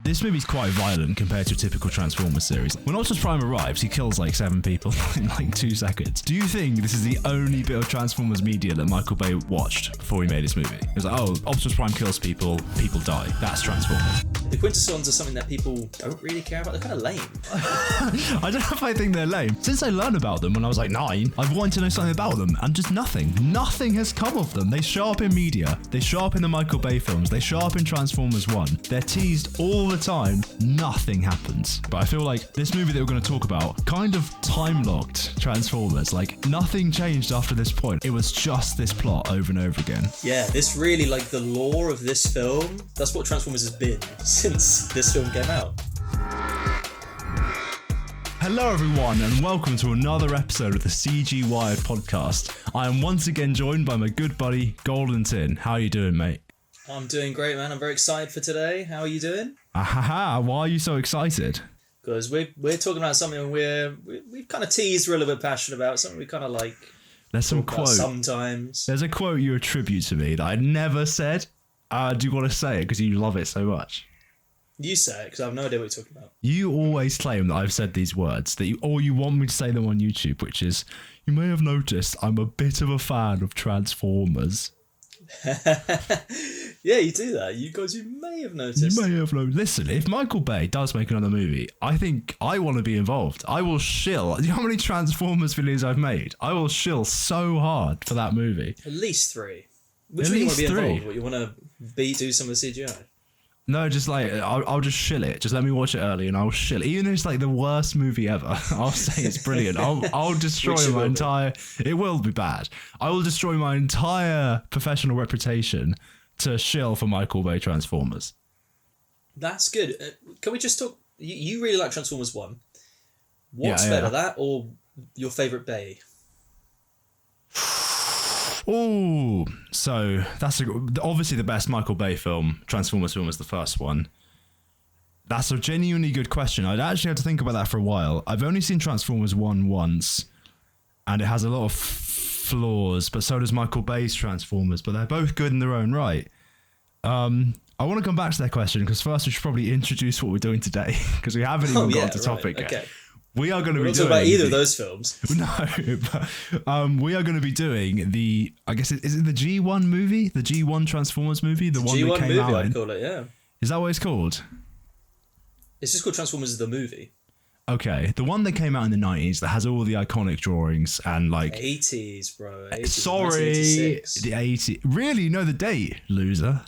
This movie's quite violent compared to a typical Transformers series. When Optimus Prime arrives, he kills like 7 people in like 2 seconds. Do you think this is the only bit of Transformers media that Michael Bay watched before he made this movie? He was like, oh, Optimus Prime kills people, people die. That's Transformers. The Quintessons are something that people don't really care about. They're kind of lame. I don't know if I think they're lame. Since I learned about them when I was like 9, I've wanted to know something about them, and just nothing. Nothing has come of them. They show up in media. They show up in the Michael Bay films. They show up in Transformers 1. They're teased all the time. Nothing happens. But I feel like this movie that we're going to talk about kind of time-locked Transformers. Like, nothing changed after this point. It was just this plot over and over again. Yeah, this really, like, the lore of this film, that's what Transformers has been since this film came out. Hello everyone and welcome to another episode of the CG Wired podcast. I am once again joined by my good buddy Golden Tin. How are you doing, mate? I'm doing great, man. I'm very excited for today. How are you doing? Ahaha, why are you so excited? Because we're talking about something we've kind of teased, we're a little bit passionate about, something we kind of like. There's some quote. Sometimes. There's a quote you attribute to me that I never said. Do you want to say it because you love it so much? You say it because I have no idea what you're talking about. You always claim that I've said these words, or you want me to say them on YouTube, which is, you may have noticed I'm a bit of a fan of Transformers. Yeah, you do that. You may have noticed. You may have noticed. Listen, if Michael Bay does make another movie, I think I want to be involved. I will shill. Do you know how many Transformers videos I've made? I will shill so hard for that movie. At least 3. Which one you want to be involved? What you want to do some of the CGI? No, just like, I'll just shill it. Just let me watch it early and I'll shill it. Even if it's like the worst movie ever, I'll say it's brilliant. I'll destroy my entire... It will be bad. I will destroy my entire professional reputation to shill for Michael Bay Transformers. That's good. Can we just talk... You really like Transformers 1. What's better, that or your favourite Bay? Oh, so that's obviously the best Michael Bay film. Transformers film was the first one. That's a genuinely good question. I'd actually had to think about that for a while. I've only seen Transformers 1 once, and it has a lot of flaws, but so does Michael Bay's Transformers, but they're both good in their own right. I want to come back to that question, because first we should probably introduce what we're doing today, because we haven't even got to topic yet. We are going to be doing... about either of those films. No, but we are going to be doing the... I guess, is it the G1 movie? The G1 Transformers movie? The one G1 that came movie, out I'd call it, yeah. Is that what it's called? It's just called Transformers the movie. Okay, the one that came out in the 90s that has all the iconic drawings and like... 80s, bro. 80s, sorry, the 80s. Really? You know the date, loser?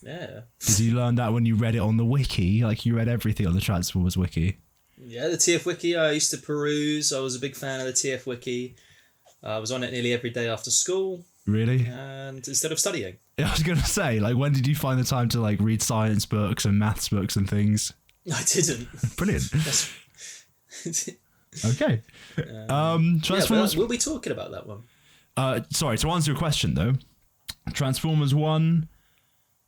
Yeah. Did you learn that when you read it on the wiki? Like, you read everything on the Transformers wiki? Yeah, the TF Wiki I used to peruse. I was a big fan of the TF Wiki. I was on it nearly every day after school. Really? And instead of studying. I was going to say, like, when did you find the time to, like, read science books and maths books and things? I didn't. Brilliant. Okay. Transformers... Yeah, we'll be talking about that one. Sorry, to answer your question, though. Transformers 1...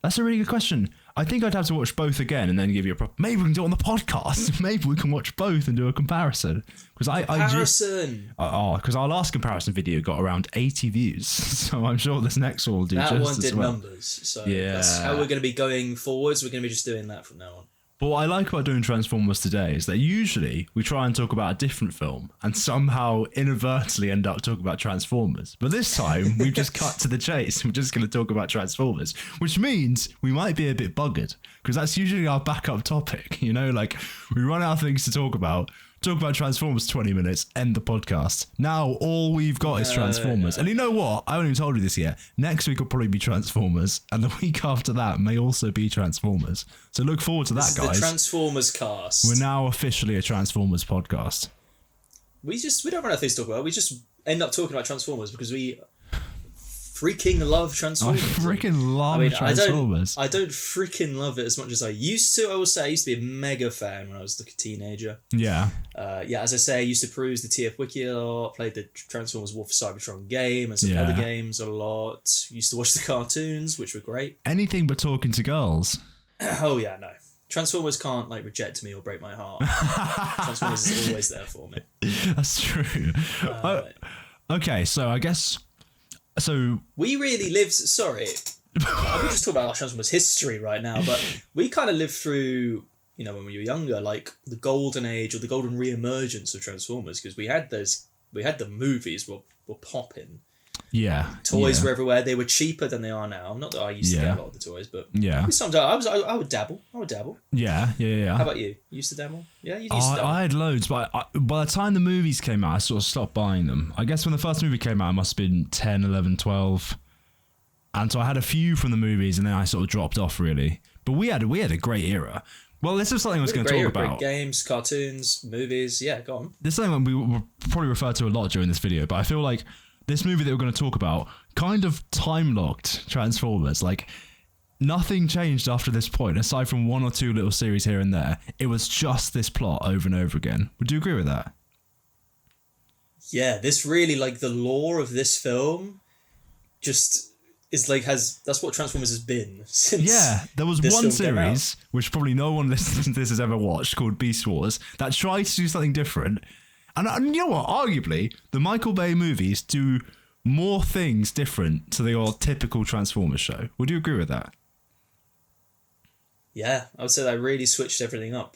That's a really good question. I think I'd have to watch both again and then give you a proper... Maybe we can do it on the podcast. Maybe we can watch both and do a comparison. Comparison! Because our last comparison video got around 80 views. So I'm sure this next one will do just as well. That one did numbers. So that's how we're going to be going forwards. We're going to be just doing that from now on. But what I like about doing Transformers today is that usually we try and talk about a different film and somehow inadvertently end up talking about Transformers. But this time we've just cut to the chase. We're just going to talk about Transformers, which means we might be a bit buggered because that's usually our backup topic. You know, like we run out of things to talk about Transformers 20 minutes, end the podcast. Now all we've got is Transformers. And you know what? I haven't even told you this yet. Next week will probably be Transformers, and the week after that may also be Transformers. So look forward to that, guys. The Transformers cast. We're now officially a Transformers podcast. We don't run out of things to talk about. We just end up talking about Transformers because we freaking love Transformers. I freaking love Transformers. I don't freaking love it as much as I used to. I will say I used to be a mega fan when I was like a teenager. Yeah. As I say, I used to peruse the TF Wiki a lot, played the Transformers War for Cybertron game and some other games a lot. Used to watch the cartoons, which were great. Anything but talking to girls. Oh yeah, no. Transformers can't like reject me or break my heart. Transformers is always there for me. That's true. Okay, so I guess... So we really lived. Sorry, I'm just talking about Transformers history right now, but we kind of lived through when we were younger, like the golden age or the golden re-emergence of Transformers, because we had the movies were popping. Yeah. Toys were everywhere. They were cheaper than they are now. Not that I used to get a lot of the toys, but sometimes I would dabble. Yeah. How about you? You used to dabble? Yeah, you used to dabble. I had loads, but by the time the movies came out, I sort of stopped buying them. I guess when the first movie came out, it must have been 10, 11, 12. And so I had a few from the movies, and then I sort of dropped off, really. But we had a great era. Well, this is something I was going to talk about. Great games, cartoons, movies. Yeah, go on. This is something we will probably refer to a lot during this video, but I feel like this movie that we're going to talk about kind of time-locked Transformers. Like, nothing changed after this point, aside from one or two little series here and there. It was just this plot over and over again. Would you agree with that? Yeah, this really, like, the lore of this film just is like, that's what Transformers has been since. Yeah, there was one series, which probably no one listening to this has ever watched, called Beast Wars, that tried to do something different. And you know what? Arguably, the Micheal Bay movies do more things different to the typical Transformers show. Would you agree with that? Yeah, I would say that really switched everything up.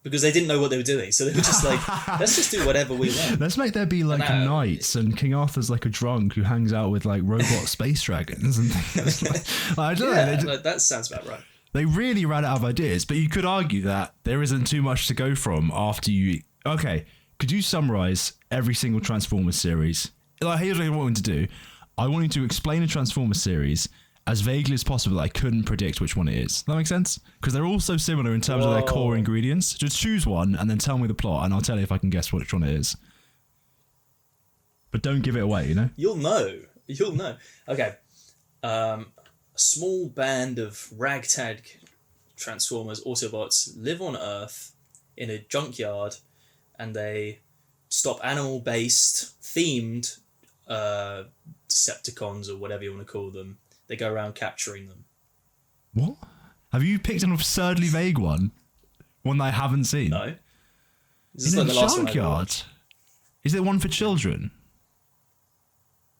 Because they didn't know what they were doing. So they were just like, let's just do whatever we want. Let's make there be like knights, and King Arthur's like a drunk who hangs out with like robot space dragons and things. I don't know. That sounds about right. They really ran out of ideas, but you could argue that there isn't too much to go from after you... Okay, could you summarise every single Transformers series? Like, here's what I want you to do. I want you to explain a Transformers series as vaguely as possible that I couldn't predict which one it is. Does that make sense? Because they're all so similar in terms of their core ingredients. Just choose one and then tell me the plot, and I'll tell you if I can guess which one it is. But don't give it away, you know? You'll know. Okay. A small band of ragtag Transformers, Autobots, live on Earth in a junkyard, and they stop animal-based, themed Decepticons, or whatever you want to call them. They go around capturing them. What? Have you picked an absurdly vague one? One that I haven't seen? No. Is it like a junkyard? Is it one for children?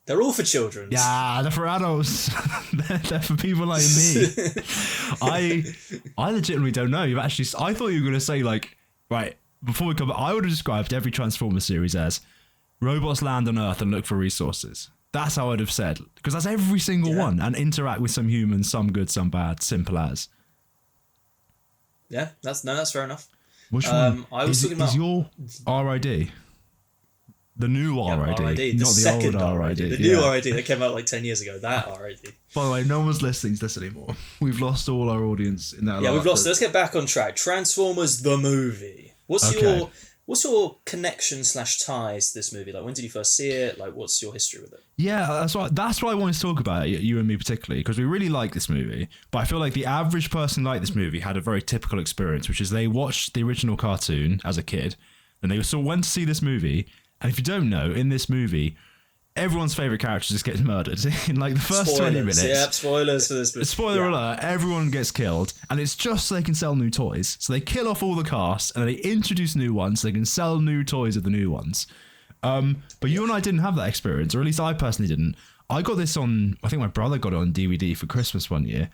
They're all for children. Yeah, they're for adults. they're for people like me. I legitimately don't know. I thought you were going to say, like, right, before we come, I would have described every Transformers series as robots land on Earth and look for resources. That's how I'd have said, because that's every single one, and interact with some humans, some good, some bad, simple as. Yeah, that's fair enough. Which one? I was talking about... Is your RID? The new RID, RID, not the old RID. The new RID that came out like 10 years ago, that RID. By the way, no one's listening to this anymore. We've lost all our audience in that. Yeah, we've lost it. Let's get back on track. Transformers the movie. What's your connection / ties to this movie? Like, when did you first see it? Like, what's your history with it? Yeah, that's what I wanted to talk about, you and me particularly, because we really like this movie. But I feel like the average person like this movie had a very typical experience, which is they watched the original cartoon as a kid, and they went to see this movie. And if you don't know, in this movie, everyone's favourite character just gets murdered in like the first 20 minutes. Yep, spoilers for this movie. Spoiler alert, everyone gets killed, and it's just so they can sell new toys. So they kill off all the cast, and they introduce new ones so they can sell new toys of the new ones. But you and I didn't have that experience, or at least I personally didn't. I got this on, I think my brother got it on DVD for Christmas one year.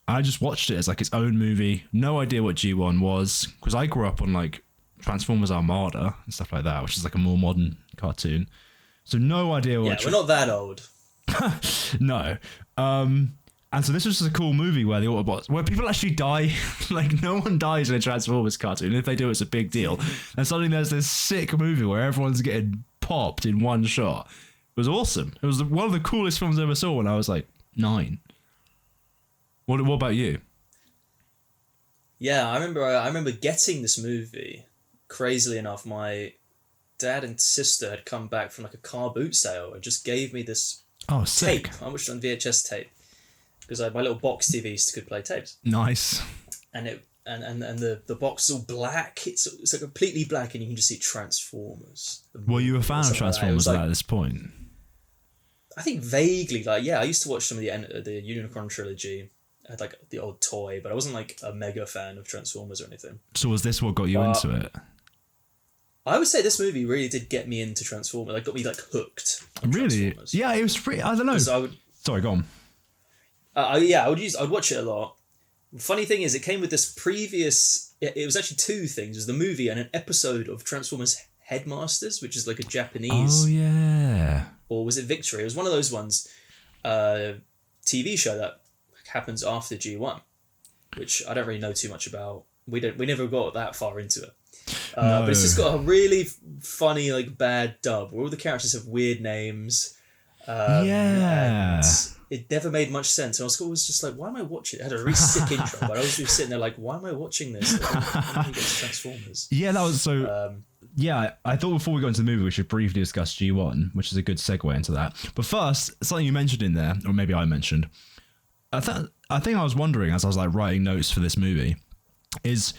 I just watched it as like its own movie. No idea what G1 was, because I grew up on like Transformers Armada and stuff like that, which is like a more modern cartoon. So no idea what... Yeah, we're not that old. No. And so this was just a cool movie where the Autobots... where people actually die. Like, no one dies in a Transformers cartoon. If they do, it's a big deal. And suddenly there's this sick movie where everyone's getting popped in one shot. It was awesome. It was one of the coolest films I ever saw when I was like 9. What about you? Yeah, I remember getting this movie. Crazily enough, my dad and sister had come back from like a car boot sale and just gave me this sick tape. I watched it on VHS tape because I had my little box TVs could play tapes. Nice. And the box is all black. It's like completely black, and you can just see Transformers. Were you a fan of Transformers at this point? I think vaguely. Like, yeah, I used to watch some of the Unicron trilogy. I had like the old toy, but I wasn't like a mega fan of Transformers or anything. So was this what got you into it? I would say this movie really did get me into Transformers. Like, got me like hooked. Really? Yeah, it was pretty. I don't know. Sorry, go on. I would watch it a lot, Funny thing is, it came with this previous... It was actually two things. It was the movie and an episode of Transformers Headmasters, which is like a Japanese... Oh, yeah. Or was it Victory? It was one of those ones, TV show that happens after G1, which I don't really know too much about. We never got that far into it. No. But it's just got a really funny, like, bad dub, where all the characters have weird names. Yeah. It never made much sense. And I was always just like, why am I watching it? It had a really sick intro, but I was just sitting there like, why am I watching this? Like, when do we get to Transformers? Yeah, that was so... yeah, I thought before we go into the movie, we should briefly discuss G1, which is a good segue into that. But first, something you mentioned in there, or maybe I mentioned, I think I was wondering as I was like writing notes for this movie, is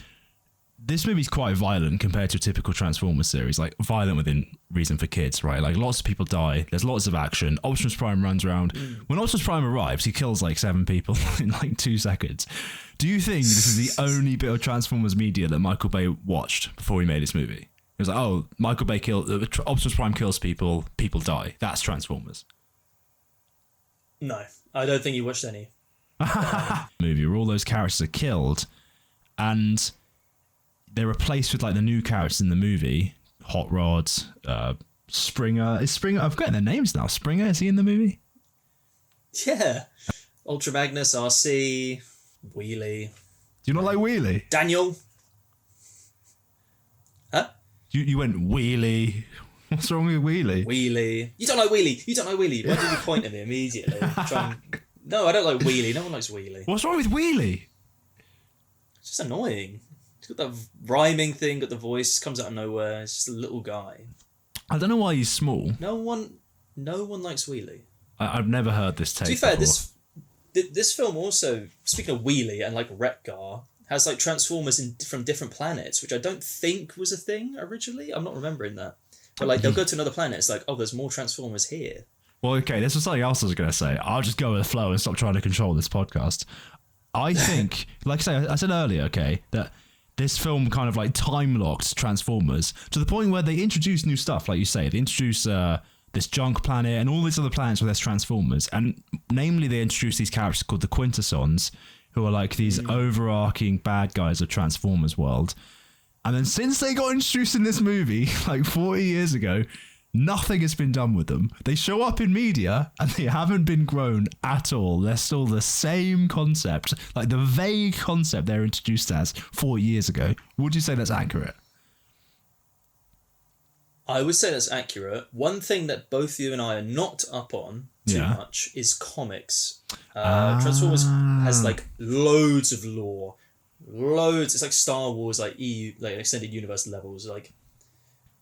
this movie's quite violent compared to a typical Transformers series, like violent within reason for kids, right? Like lots of people die, there's lots of action, Optimus Prime runs around. When Optimus Prime arrives, he kills like 7 people in like 2 seconds. Do you think this is the only bit of Transformers media that Micheal Bay watched before he made this movie? He was like, oh, Micheal Bay Optimus Prime kills people, people die. That's Transformers. No, I don't think he watched any. Movie where all those characters are killed and they're replaced with like the new characters in the movie. Hot Rod, Springer. Is Springer? I've forgotten their names now. Springer, is he in the movie? Yeah. Ultra Magnus, RC, Wheelie. Do you not like Wheelie? Daniel. Huh? You went Wheelie. What's wrong with Wheelie? Wheelie. You don't like Wheelie. You don't like Wheelie. Why did you point at me immediately? No, I don't like Wheelie. No one likes Wheelie. What's wrong with Wheelie? It's just annoying. He's got that rhyming thing, got the voice, comes out of nowhere. It's just a little guy. I don't know why he's small. No one likes Wheelie. I've never heard this take. To be fair, before. this film also, speaking of Wheelie and like Wreck-Gar, has like Transformers from different planets, which I don't think was a thing originally. I'm not remembering that. But like they'll go to another planet. It's like, oh, there's more Transformers here. Well, okay, this was something else I was going to say. I'll just go with the flow and stop trying to control this podcast. I think, like I said earlier, okay, that this film kind of like time-locked Transformers to the point where they introduce new stuff, like you say. They introduce this junk planet and all these other planets where there's Transformers. And namely, they introduce these characters called the Quintessons, who are like these overarching bad guys of Transformers world. And then since they got introduced in this movie, like 40 years ago, nothing has been done with them. They show up in media and they haven't been grown at all. They're still the same concept, like the vague concept they're introduced as 40 years ago. Would you say that's accurate? I would say that's accurate. One thing that both you and I are not up on too much is comics. Transformers has like loads of lore. Loads. It's like Star Wars, like EU, like extended universe levels, like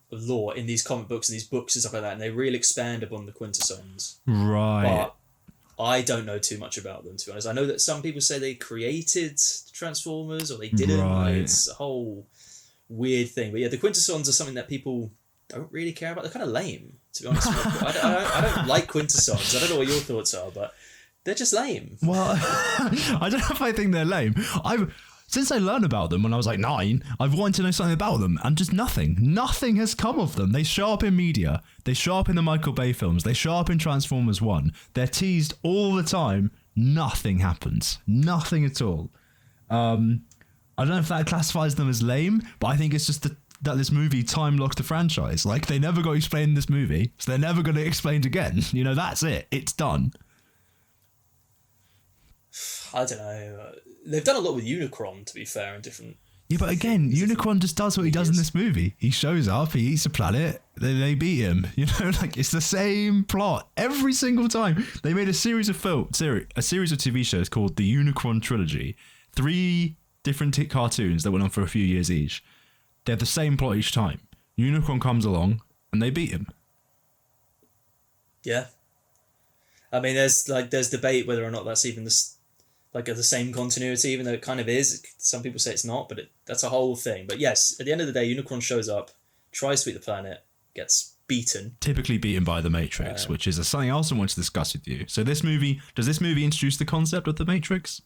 lore in these comic books and these books and stuff like that, and they really expand upon the Quintessons. Right. But I don't know too much about them, to be honest. I know that some people say they created Transformers or they didn't. Right. It's a whole weird thing. But yeah, the Quintessons are something that people don't really care about. They're kind of lame, to be honest. I don't like Quintessons. I don't know what your thoughts are, but they're just lame. Well, I don't know if I think they're lame. Since I learned about them when I was like 9, I've wanted to know something about them, and just nothing. Nothing has come of them. They show up in media. They show up in the Micheal Bay films. They show up in Transformers 1. They're teased all the time. Nothing happens. Nothing at all. I don't know if that classifies them as lame, but I think it's just that this movie time-locked the franchise. Like, they never got explained in this movie, so they're never going to explain again. You know, that's it. It's done. I don't know. They've done a lot with Unicron, to be fair, in different... Yeah, but again, Unicron just does what he does in this movie. He shows up, he eats a planet, they beat him. You know, like, it's the same plot every single time. They made a series of TV shows called the Unicron Trilogy. 3 different cartoons that went on for a few years each. They have the same plot each time. Unicron comes along, and they beat him. Yeah. I mean, there's debate whether or not that's even the same continuity, even though it kind of is. Some people say it's not, but that's a whole thing. But yes, at the end of the day, Unicron shows up, tries to eat the planet, gets beaten. Typically beaten by the Matrix, which is something I also want to discuss with you. So does this movie introduce the concept of the Matrix?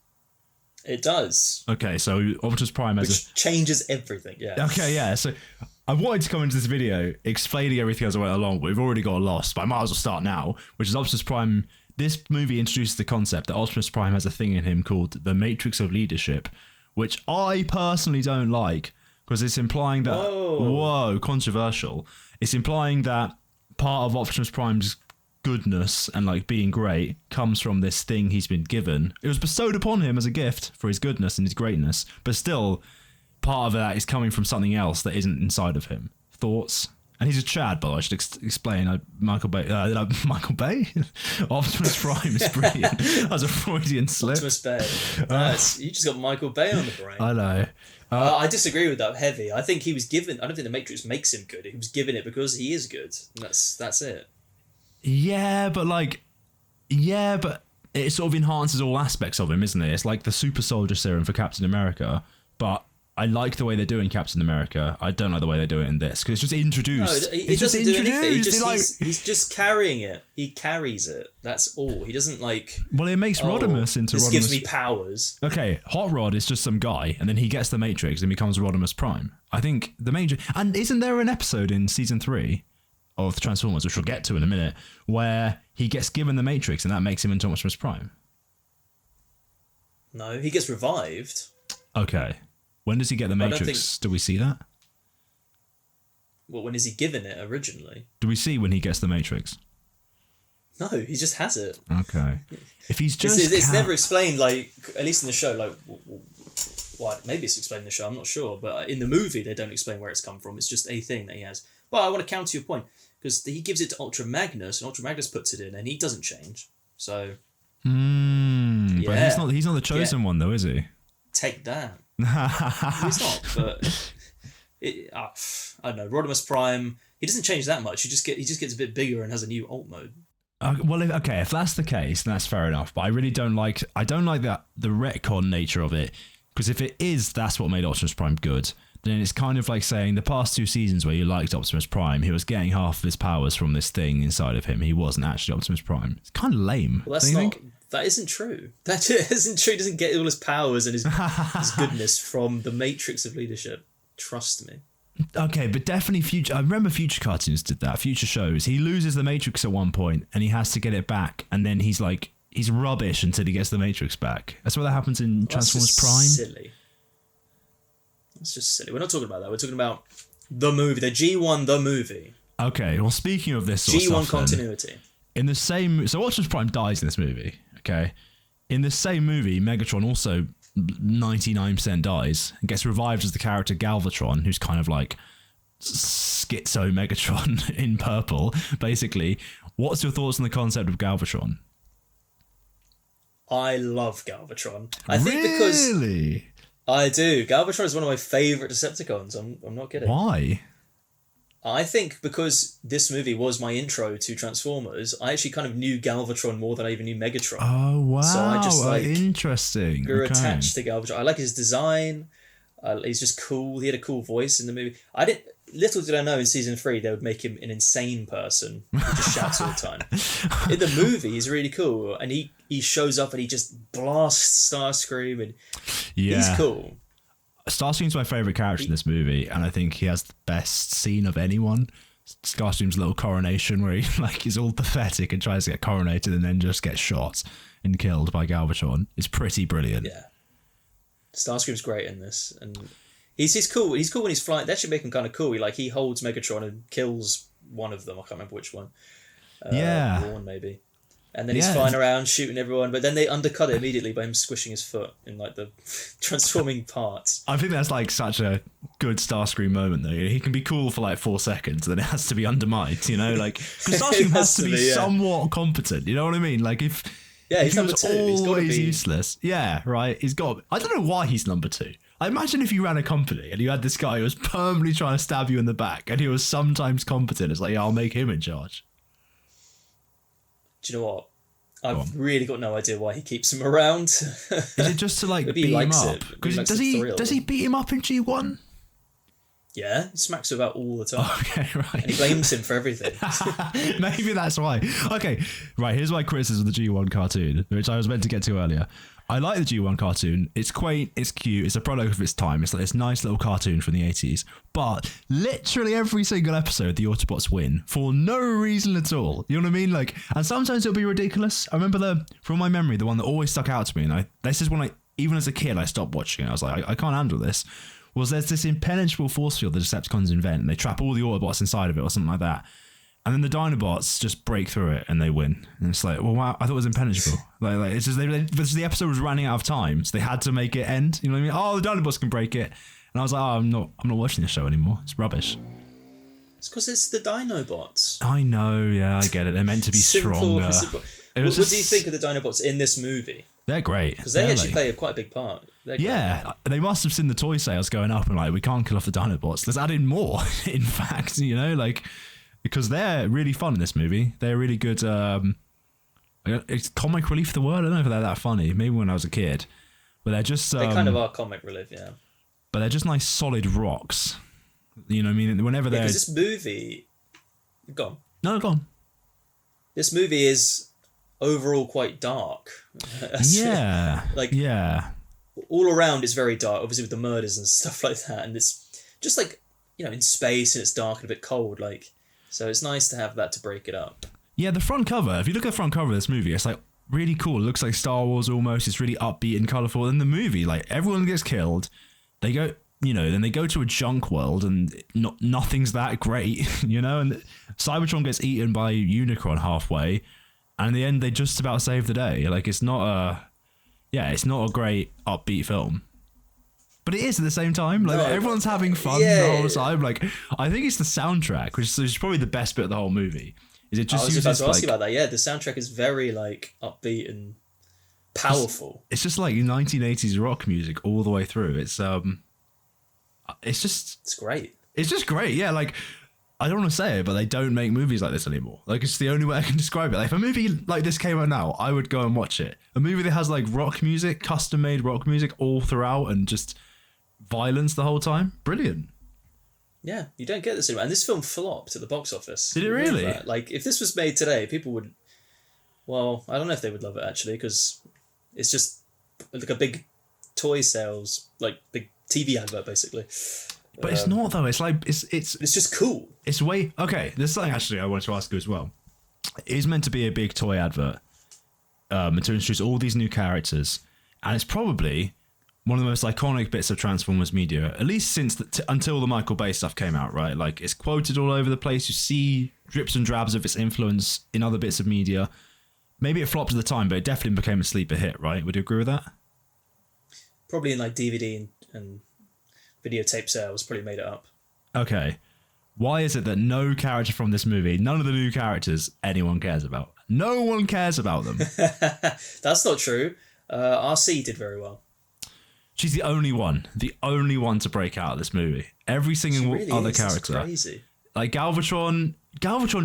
It does. Okay, so Optimus Prime which changes everything, yeah. Okay, yeah, so I wanted to come into this video explaining everything as I went along, but we've already got lost, but I might as well start now, which is Optimus Prime. this movie introduces the concept that Optimus Prime has a thing in him called the Matrix of Leadership, which I personally don't like because it's implying that whoa, controversial. It's implying that part of Optimus Prime's goodness and like being great comes from this thing he's been given. It was bestowed upon him as a gift for his goodness and his greatness, but still part of that is coming from something else that isn't inside of him. Thoughts? And he's a Chad, but I should explain. Michael Bay. Michael Bay? Optimus Prime is brilliant. That was a Freudian slip. Optimus Bay. Nice. You just got Michael Bay on the brain. I know. I disagree with that heavy. I think he was given... I don't think the Matrix makes him good. He was given it because he is good. That's it. Yeah, but it sort of enhances all aspects of him, isn't it? It's like the super soldier serum for Captain America, but I like the way they do it in Captain America. I don't like the way they do it in this because it's just introduced. No, he doesn't do anything. He's just carrying it. He carries it. That's all. He doesn't like. Well, it makes Rodimus into. This Rodimus. gives me powers. Okay, Hot Rod is just some guy, and then he gets the Matrix and becomes Rodimus Prime. I think the Matrix. And isn't there an episode in season 3 of Transformers, which we'll get to in a minute, where he gets given the Matrix and that makes him into Optimus Prime? No, he gets revived. Okay. When does he get the Matrix? Do we see that? Well, when is he given it originally? Do we see when he gets the Matrix? No, he just has it. Okay. If he's just... It's never explained, like, at least in the show, like... Well, maybe it's explained in the show, I'm not sure. But in the movie, they don't explain where it's come from. It's just a thing that he has. Well, I want to counter your point. Because he gives it to Ultra Magnus, and Ultra Magnus puts it in, and he doesn't change. So... But he's not the chosen one, though, is he? Take that. He's not, but I don't know. Rodimus Prime, he doesn't change that much. He just gets a bit bigger and has a new alt mode. If that's the case, then that's fair enough. But I really don't like that the retcon nature of it, because if it is, that's what made Optimus Prime good. Then it's kind of like saying the past 2 seasons where you liked Optimus Prime, he was getting half of his powers from this thing inside of him. He wasn't actually Optimus Prime. It's kind of lame. Well, that isn't true. That isn't true. He doesn't get all his powers and his goodness from the Matrix of Leadership. Trust me. Okay, but definitely I remember future cartoons did that. Future shows. He loses the Matrix at one point and he has to get it back, and then he's rubbish until he gets the Matrix back. That's what that happens in Transformers Prime. Silly. That's just silly. We're not talking about that. We're talking about the movie, the G1, the movie. Okay, well, speaking of this sort of G1 stuff, continuity. So Optimus Prime dies in this movie. Okay, in the same movie, Megatron also 99% dies and gets revived as the character Galvatron, who's kind of like schizo Megatron in purple. Basically, what's your thoughts on the concept of Galvatron? I love Galvatron. I think because I do. Galvatron is one of my favourite Decepticons. I'm not kidding. Why? I think because this movie was my intro to Transformers, I actually kind of knew Galvatron more than I even knew Megatron. Oh, wow. So I just interesting. Grew attached to Galvatron. I like his design. He's just cool. He had a cool voice in the movie. Little did I know in season 3 they would make him an insane person who just shouts all the time. In the movie, he's really cool, and he shows up and he just blasts Starscream, and he's cool. Starscream's my favourite character in this movie, and I think he has the best scene of anyone. Starscream's little coronation where he's all pathetic and tries to get coronated and then just gets shot and killed by Galvatron. It's pretty brilliant. Yeah. Starscream's great in this, and he's cool. He's cool when he's flying. That should make him kind of cool. He holds Megatron and kills one of them. I can't remember which one. Brawn maybe. And then he's flying around shooting everyone, but then they undercut it immediately by him squishing his foot in the transforming parts. I think that's such a good Starscream moment though. He can be cool for 4 seconds, then it has to be undermined. Because Starscream has to be somewhat competent. You know what I mean? If he's he number was 2. Always useless. Yeah, right. I don't know why he's number 2. I imagine if you ran a company and you had this guy who was permanently trying to stab you in the back, and he was sometimes competent. It's I'll make him in charge. Do you know what? I've really got no idea why he keeps him around. Is it just to beat him up? Does he beat him up in G1? Yeah, he smacks him about all the time. Okay, right. And he blames him for everything. Maybe that's why. Okay, right. Here's my criticism of the G1 cartoon, which I was meant to get to earlier. I like the G1 cartoon. It's quaint, it's cute, it's a product of its time. It's like this nice little cartoon from the 80s. But literally every single episode, the Autobots win for no reason at all. You know what I mean? Like, and sometimes it'll be ridiculous. I remember from my memory, the one that always stuck out to me, and this is when even as a kid, I stopped watching it. I was like, I can't handle this. There's this impenetrable force field the Decepticons invent, and they trap all the Autobots inside of it or something like that. And then the Dinobots just break through it and they win. And it's like, well, wow, I thought it was impenetrable. like it's just the episode was running out of time, so they had to make it end. You know what I mean? Oh, the Dinobots can break it. And I was like, oh, I'm not watching this show anymore. It's rubbish. It's because it's the Dinobots. I know, yeah, I get it. They're meant to be stronger. What do you think of the Dinobots in this movie? They're great. Because they actually play quite a big part. Yeah, they must have seen the toy sales going up and like, we can't kill off the Dinobots. Let's add in more, in fact, you know, like... Because they're really fun in this movie. They're really good. It's comic relief, the word. I don't know if they're that funny. Maybe when I was a kid. But they're just... they kind of are comic relief, yeah. But they're just nice solid rocks. You know what I mean? Whenever they're... Because this movie... Go on. No, go on. This movie is overall quite dark. Yeah. Like, yeah. All around it's very dark, obviously with the murders and stuff like that. And it's just like, you know, in space and it's dark and a bit cold, like... So it's nice to have that to break it up. Yeah, the front cover, if you look at the front cover of this movie, it's like really cool. It looks like Star Wars almost. It's really upbeat and colourful. In the movie, like everyone gets killed. They go, you know, then they go to a junk world and nothing's that great, you know? And Cybertron gets eaten by Unicron halfway. And in the end, they just about save the day. Like it's not a great upbeat film. But it is at the same time. Like everyone's having fun the whole time. Like I think it's the soundtrack, which is probably the best bit of the whole movie. Is it just? I was about to ask you about that. Yeah, the soundtrack is very like upbeat and powerful. It's just like 1980s rock music all the way through. It's great. It's just great. Yeah, like I don't want to say it, but they don't make movies like this anymore. Like it's the only way I can describe it. Like if a movie like this came out now, I would go and watch it. A movie that has like rock music, custom made rock music all throughout, and just violence the whole time. Brilliant. Yeah, you don't get this anymore. And this film flopped at the box office. Did it really? Like, if this was made today, people would... Well, I don't know if they would love it, actually, because it's just like a big toy sales, like big TV advert, basically. But it's not, though. It's like... It's just cool. It's way... Okay, there's something, actually, I wanted to ask you as well. It is meant to be a big toy advert to introduce all these new characters. And it's probably... one of the most iconic bits of Transformers media, at least since until the Micheal Bay stuff came out, right? Like, it's quoted all over the place. You see drips and drabs of its influence in other bits of media. Maybe it flopped at the time, but it definitely became a sleeper hit, right? Would you agree with that? Probably in, like, DVD and videotape sales, probably made it up. Okay. Why is it that no character from this movie, none of the new characters, anyone cares about? No one cares about them. That's not true. RC did very well. She's the only one to break out of this movie. Every single other character. That's crazy. Like Galvatron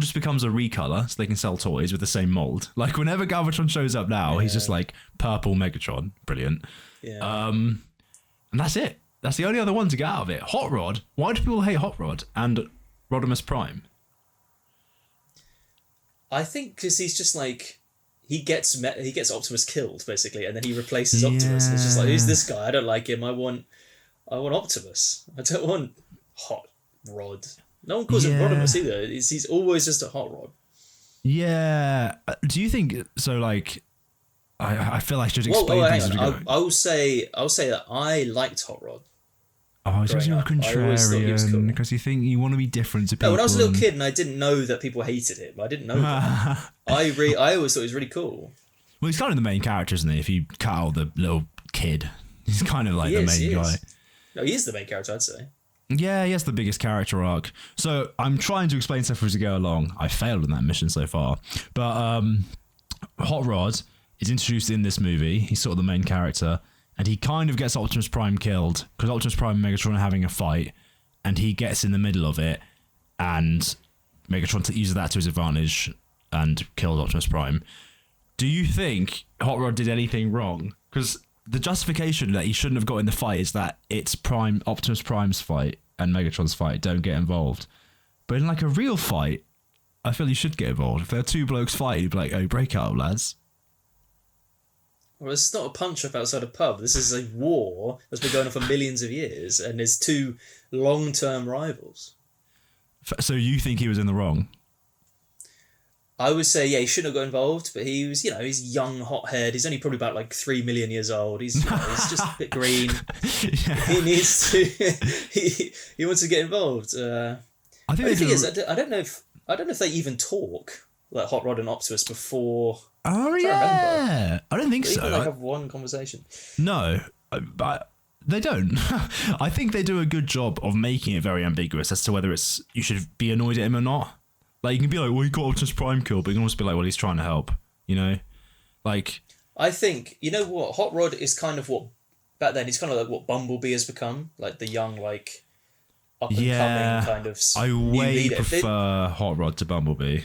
just becomes a recolor so they can sell toys with the same mold. Like whenever Galvatron shows up now, he's just like purple Megatron. Brilliant. Yeah. And that's it. That's the only other one to get out of it. Hot Rod. Why do people hate Hot Rod and Rodimus Prime? I think because he's just like... He gets Optimus killed basically, and then he replaces Optimus. And it's just like, who's this guy? I don't like him. I want Optimus. I don't want Hot Rod. No one calls him Rodimus either. He's always just a Hot Rod. Yeah. Do you think so? Like, I feel like I should explain things as we go. I'll say that I liked Hot Rod. Oh, it's because you're a contrarian, because you think you want to be different to people. No, when I was a little kid and I didn't know that people hated him, I didn't know that. I always thought he was really cool. Well, he's kind of the main character, isn't he? If you cut out the little kid, he's kind of like the main guy. No, he is the main character, I'd say. Yeah, he has the biggest character arc. So I'm trying to explain stuff as we go along. I failed on that mission so far. But Hot Rod is introduced in this movie. He's sort of the main character. And he kind of gets Optimus Prime killed because Optimus Prime and Megatron are having a fight, and he gets in the middle of it, and Megatron uses that to his advantage and kills Optimus Prime. Do you think Hot Rod did anything wrong? Because the justification that he shouldn't have got in the fight is that it's Optimus Prime's fight and Megatron's fight. Don't get involved. But in like a real fight, I feel you should get involved. If there are two blokes fighting, you'd be like, "Oh, break up, lads." Well, this is not a punch-up outside a pub. This is a war that's been going on for millions of years, and there's two long-term rivals. So you think he was in the wrong? I would say, yeah, he shouldn't have got involved, but he was, he's young, hothead. He's only probably about like 3 million years old. He's just a bit green. Yeah. He needs to. he wants to get involved. I think the thing is, I don't know if they even talk like Hot Rod and Optimus before. Oh yeah, I don't think so. They have one conversation. No, but they don't. I think they do a good job of making it very ambiguous as to whether you should be annoyed at him or not. Like, you can be like, well, he got Optimus Prime killed, but you can also be like, well, he's trying to help, Like, I think, you know what, Hot Rod is kind of what, back then, he's kind of like what Bumblebee has become, like the young, like, up-and-coming kind of I way prefer Hot Rod to Bumblebee.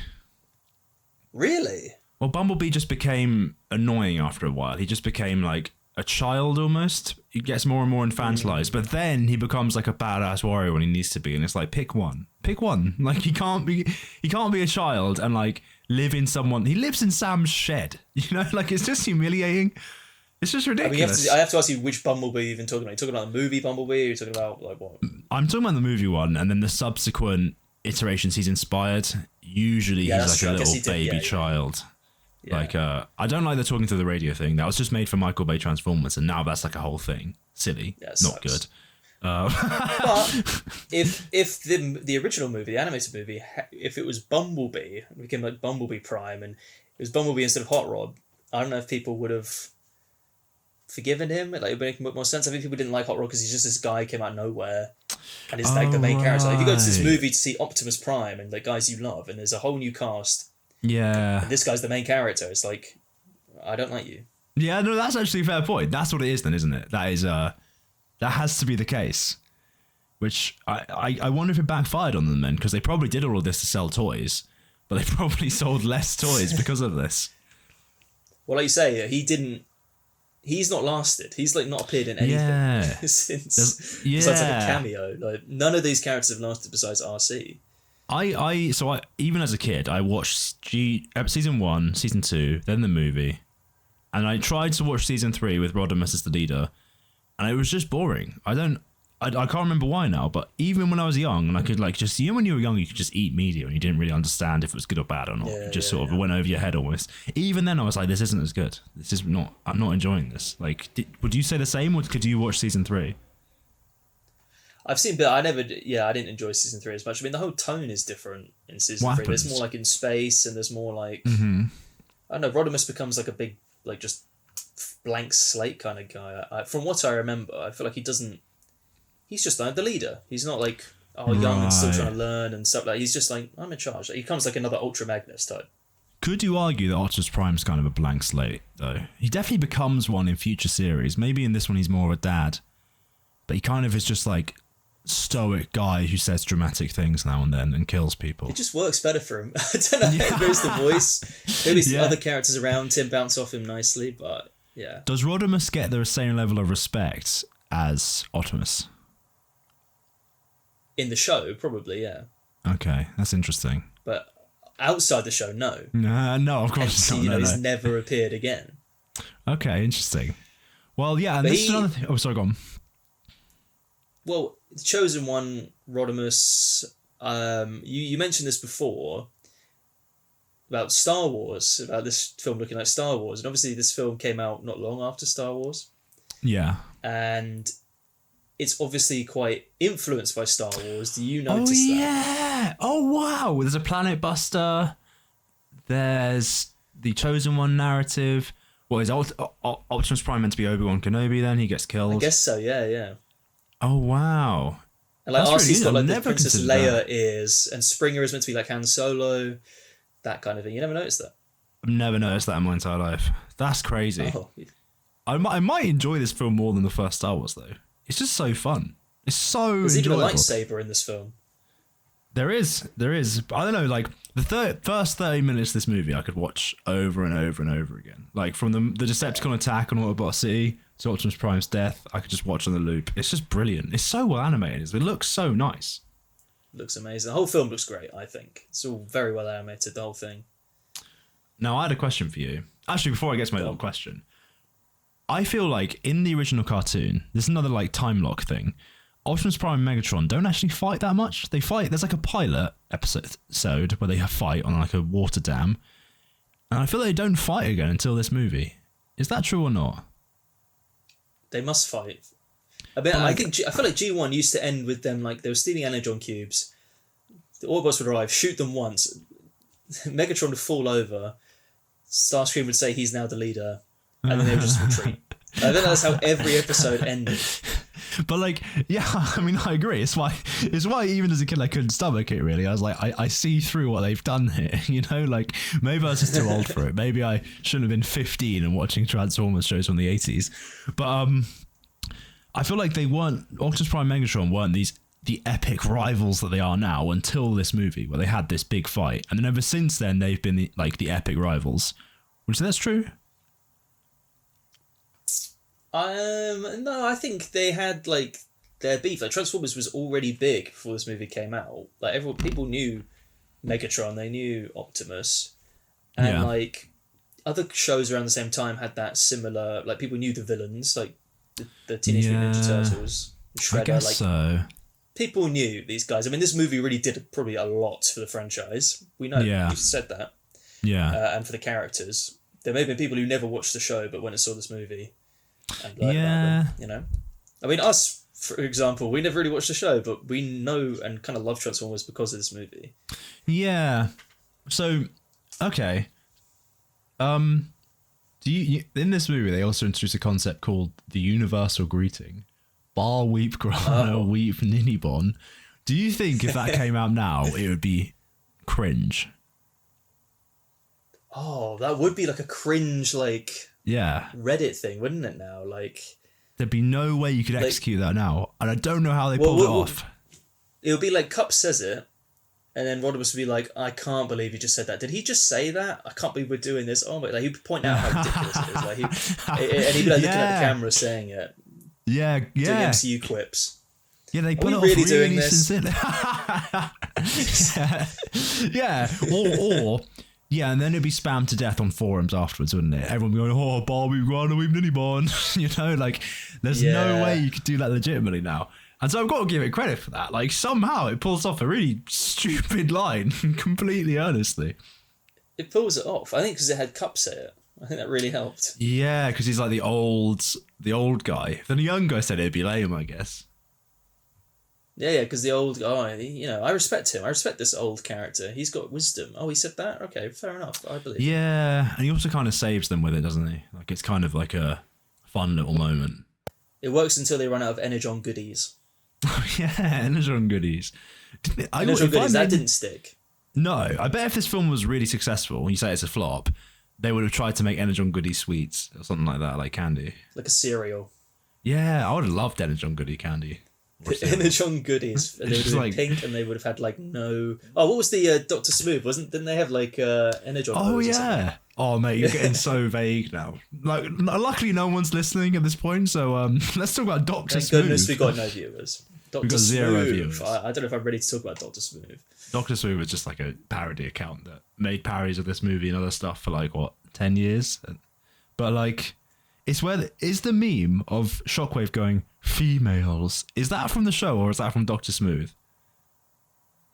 Really? Well, Bumblebee just became annoying after a while. He just became, like, a child almost. He gets more and more infantilized, but then he becomes like a badass warrior when he needs to be, and it's like, pick one. Like, he can't be a child and like live in he lives in Sam's shed, like, it's just humiliating. It's just ridiculous. I have to ask you, which Bumblebee are you even talking about? Are you talking about the movie Bumblebee, or are you talking about like what? I'm talking about the movie one, and then the subsequent iterations he's inspired. Usually he's like a little baby child. Yeah. Like, I don't like the talking through the radio thing. That was just made for Micheal Bay Transformers, and now that's like a whole thing. Silly. Yeah, not good. But if the original movie, the animated movie, if it was Bumblebee, it became like Bumblebee Prime, and it was Bumblebee instead of Hot Rod, I don't know if people would have forgiven him. Like, it would make more sense. I think people didn't like Hot Rod because he's just this guy who came out of nowhere, and he's like the main character. Like, if you go to this movie to see Optimus Prime and the guys you love, and there's a whole new cast. Yeah. And this guy's the main character. It's like, I don't like you. Yeah, no, that's actually a fair point. That's what it is then, isn't it? That is, that has to be the case. Which, I wonder if it backfired on them then, because they probably did all of this to sell toys, but they probably sold less toys because of this. Well, like you say, he's not lasted. He's like not appeared in anything since. Besides like a cameo. Like, none of these characters have lasted besides RC. I even as a kid, I watched season 1, season 2, then the movie, and I tried to watch season 3 with Rodimus as the leader, and it was just boring. I can't remember why now, but even when I was young, and I could like just, when you were young, you could just eat media and you didn't really understand if it was good or bad or not. It just sort of went over your head almost. Even then, I was like, this isn't as good. I'm not enjoying this. Like, would you say the same, or could you watch season 3? I've seen, but I didn't enjoy season 3 as much. I mean, the whole tone is different in season 3. There's more like in space, and there's more like, I don't know, Rodimus becomes like a big, like just blank slate kind of guy. From what I remember, I feel like he's just like the leader. He's not like, young and still trying to learn and stuff like that. He's just like, I'm in charge. He becomes like another Ultra Magnus type. Could you argue that Optimus Prime's kind of a blank slate, though? He definitely becomes one in future series. Maybe in this one he's more of a dad, but he kind of is just like stoic guy who says dramatic things now and then and kills people. It just works better for him. I don't know. Maybe it's the voice. Maybe the other characters around him bounce off him nicely, but yeah. Does Rodimus get the same level of respect as Optimus? In the show, probably, yeah. Okay, that's interesting. But outside the show, no. No, of course not. He's never appeared again. Okay, interesting. Well, yeah, and this is another thing. Oh, sorry, go on. Well, the Chosen One, Rodimus, you mentioned this before about Star Wars, about this film looking like Star Wars, and obviously this film came out not long after Star Wars. Yeah. And it's obviously quite influenced by Star Wars. Do you notice that? Oh, yeah. Oh, wow. There's a Planet Buster. There's the Chosen One narrative. Well, is Optimus Prime meant to be Obi-Wan Kenobi then? He gets killed. I guess so, yeah. Oh, wow. And like RC's got like the Princess Leia ears, and Springer is meant to be like Han Solo, that kind of thing. You never noticed that? I've never noticed that in my entire life. That's crazy. Oh. I might enjoy this film more than the first Star Wars, though. It's just so fun. It's so There's enjoyable. Even a lightsaber in this film. There is. I don't know, like, the first 30 minutes of this movie I could watch over and over and over again. Like, from the Decepticon attack on Autobot City to Optimus Prime's death, I could just watch on the loop. It's just brilliant. It's so well animated. It looks so nice. Looks amazing. The whole film looks great, I think. It's all very well animated, the whole thing. Now, I had a question for you. Actually, before I get to my little question, I feel like in the original cartoon, there's another like time lock thing. Optimus Prime and Megatron don't actually fight that much. They fight. There's like a pilot episode where they fight on like a water dam, and I feel like they don't fight again until this movie. Is that true or not? They must fight. I mean, I feel like G1 used to end with them like they were stealing energon cubes. The Autobots would arrive, shoot them once. Megatron would fall over. Starscream would say he's now the leader, and then they would just retreat. I think that's how every episode ended. But like, yeah, I mean, I agree. It's why even as a kid I couldn't stomach it. Really, I was like, I see through what they've done here. You know, like maybe I was just too old for it. Maybe I shouldn't have been 15 and watching Transformers shows from the 80s. But I feel like they weren't. Optimus Prime and Megatron weren't the epic rivals that they are now until this movie where they had this big fight, and then ever since then they've been the epic rivals. Would you say that's true? No, I think they had like their beef. Like Transformers was already big before this movie came out. Like people knew Megatron, they knew Optimus, and like other shows around the same time had that similar. Like people knew the villains, like the Teenage Mutant Ninja Turtles, Shredder. I guess like so. People knew these guys. I mean, this movie really did probably a lot for the franchise. We know. You've said that. Yeah. And for the characters, there may have been people who never watched the show, but when they saw this movie. And learn about them, you know. I mean, us, for example, we never really watched the show, but we know and kind of love Transformers because of this movie. Yeah. So, okay. Do you in this movie they also introduce a concept called the universal greeting, Bar Weep Grana Weep Ninny Bon. Do you think if that came out now, it would be cringe? Oh, that would be like a cringe, like. Yeah. Reddit thing, wouldn't it now? Like there'd be no way you could execute that now. And I don't know how they pulled it off. It would be like Cup says it, and then Rodimus would be like, I can't believe he just said that. Did he just say that? I can't believe we're doing this. Oh my, like he'd point out how ridiculous it is. Like and he'd be like looking at the camera saying it. Yeah. Doing MCU quips. Yeah, they put it off really doing this? Yeah. Or yeah, and then it'd be spammed to death on forums afterwards, wouldn't it? Everyone going, oh, Barbie, Grana, Weep, Ninny Bon. You know, like, there's no way you could do that legitimately now. And so I've got to give it credit for that. Like, somehow it pulls off a really stupid line, completely earnestly. It pulls it off. I think because it had Cup say it. I think that really helped. Yeah, because he's like the old guy. If the young guy said it, it'd be lame, I guess. Yeah, because the old guy, you know, I respect him. I respect this old character. He's got wisdom. Oh, he said that? Okay, fair enough. I believe. Yeah, and he also kind of saves them with it, doesn't he? Like, it's kind of like a fun little moment. It works until they run out of Energon goodies. Yeah, Energon goodies. That didn't stick. No, I bet if this film was really successful, you say it's a flop, they would have tried to make Energon goodie sweets or something like that, like candy. Like a cereal. Yeah, I would have loved Energon goodie candy. Energon goodies. They would have been pink, and they would have had like no. Oh, what was the Dr. Smooth? Didn't they have like Energon? Oh yeah. Oh mate, you're getting so vague now. Like, luckily no one's listening at this point, so let's talk about Dr. Smooth. Thank goodness we got no viewers. We got zero viewers. I don't know if I'm ready to talk about Dr. Smooth. Dr. Smooth was just like a parody account that made parodies of this movie and other stuff for like 10 years. But like, it's is the meme of Shockwave going females? Is that from the show or is that from Dr. Smooth?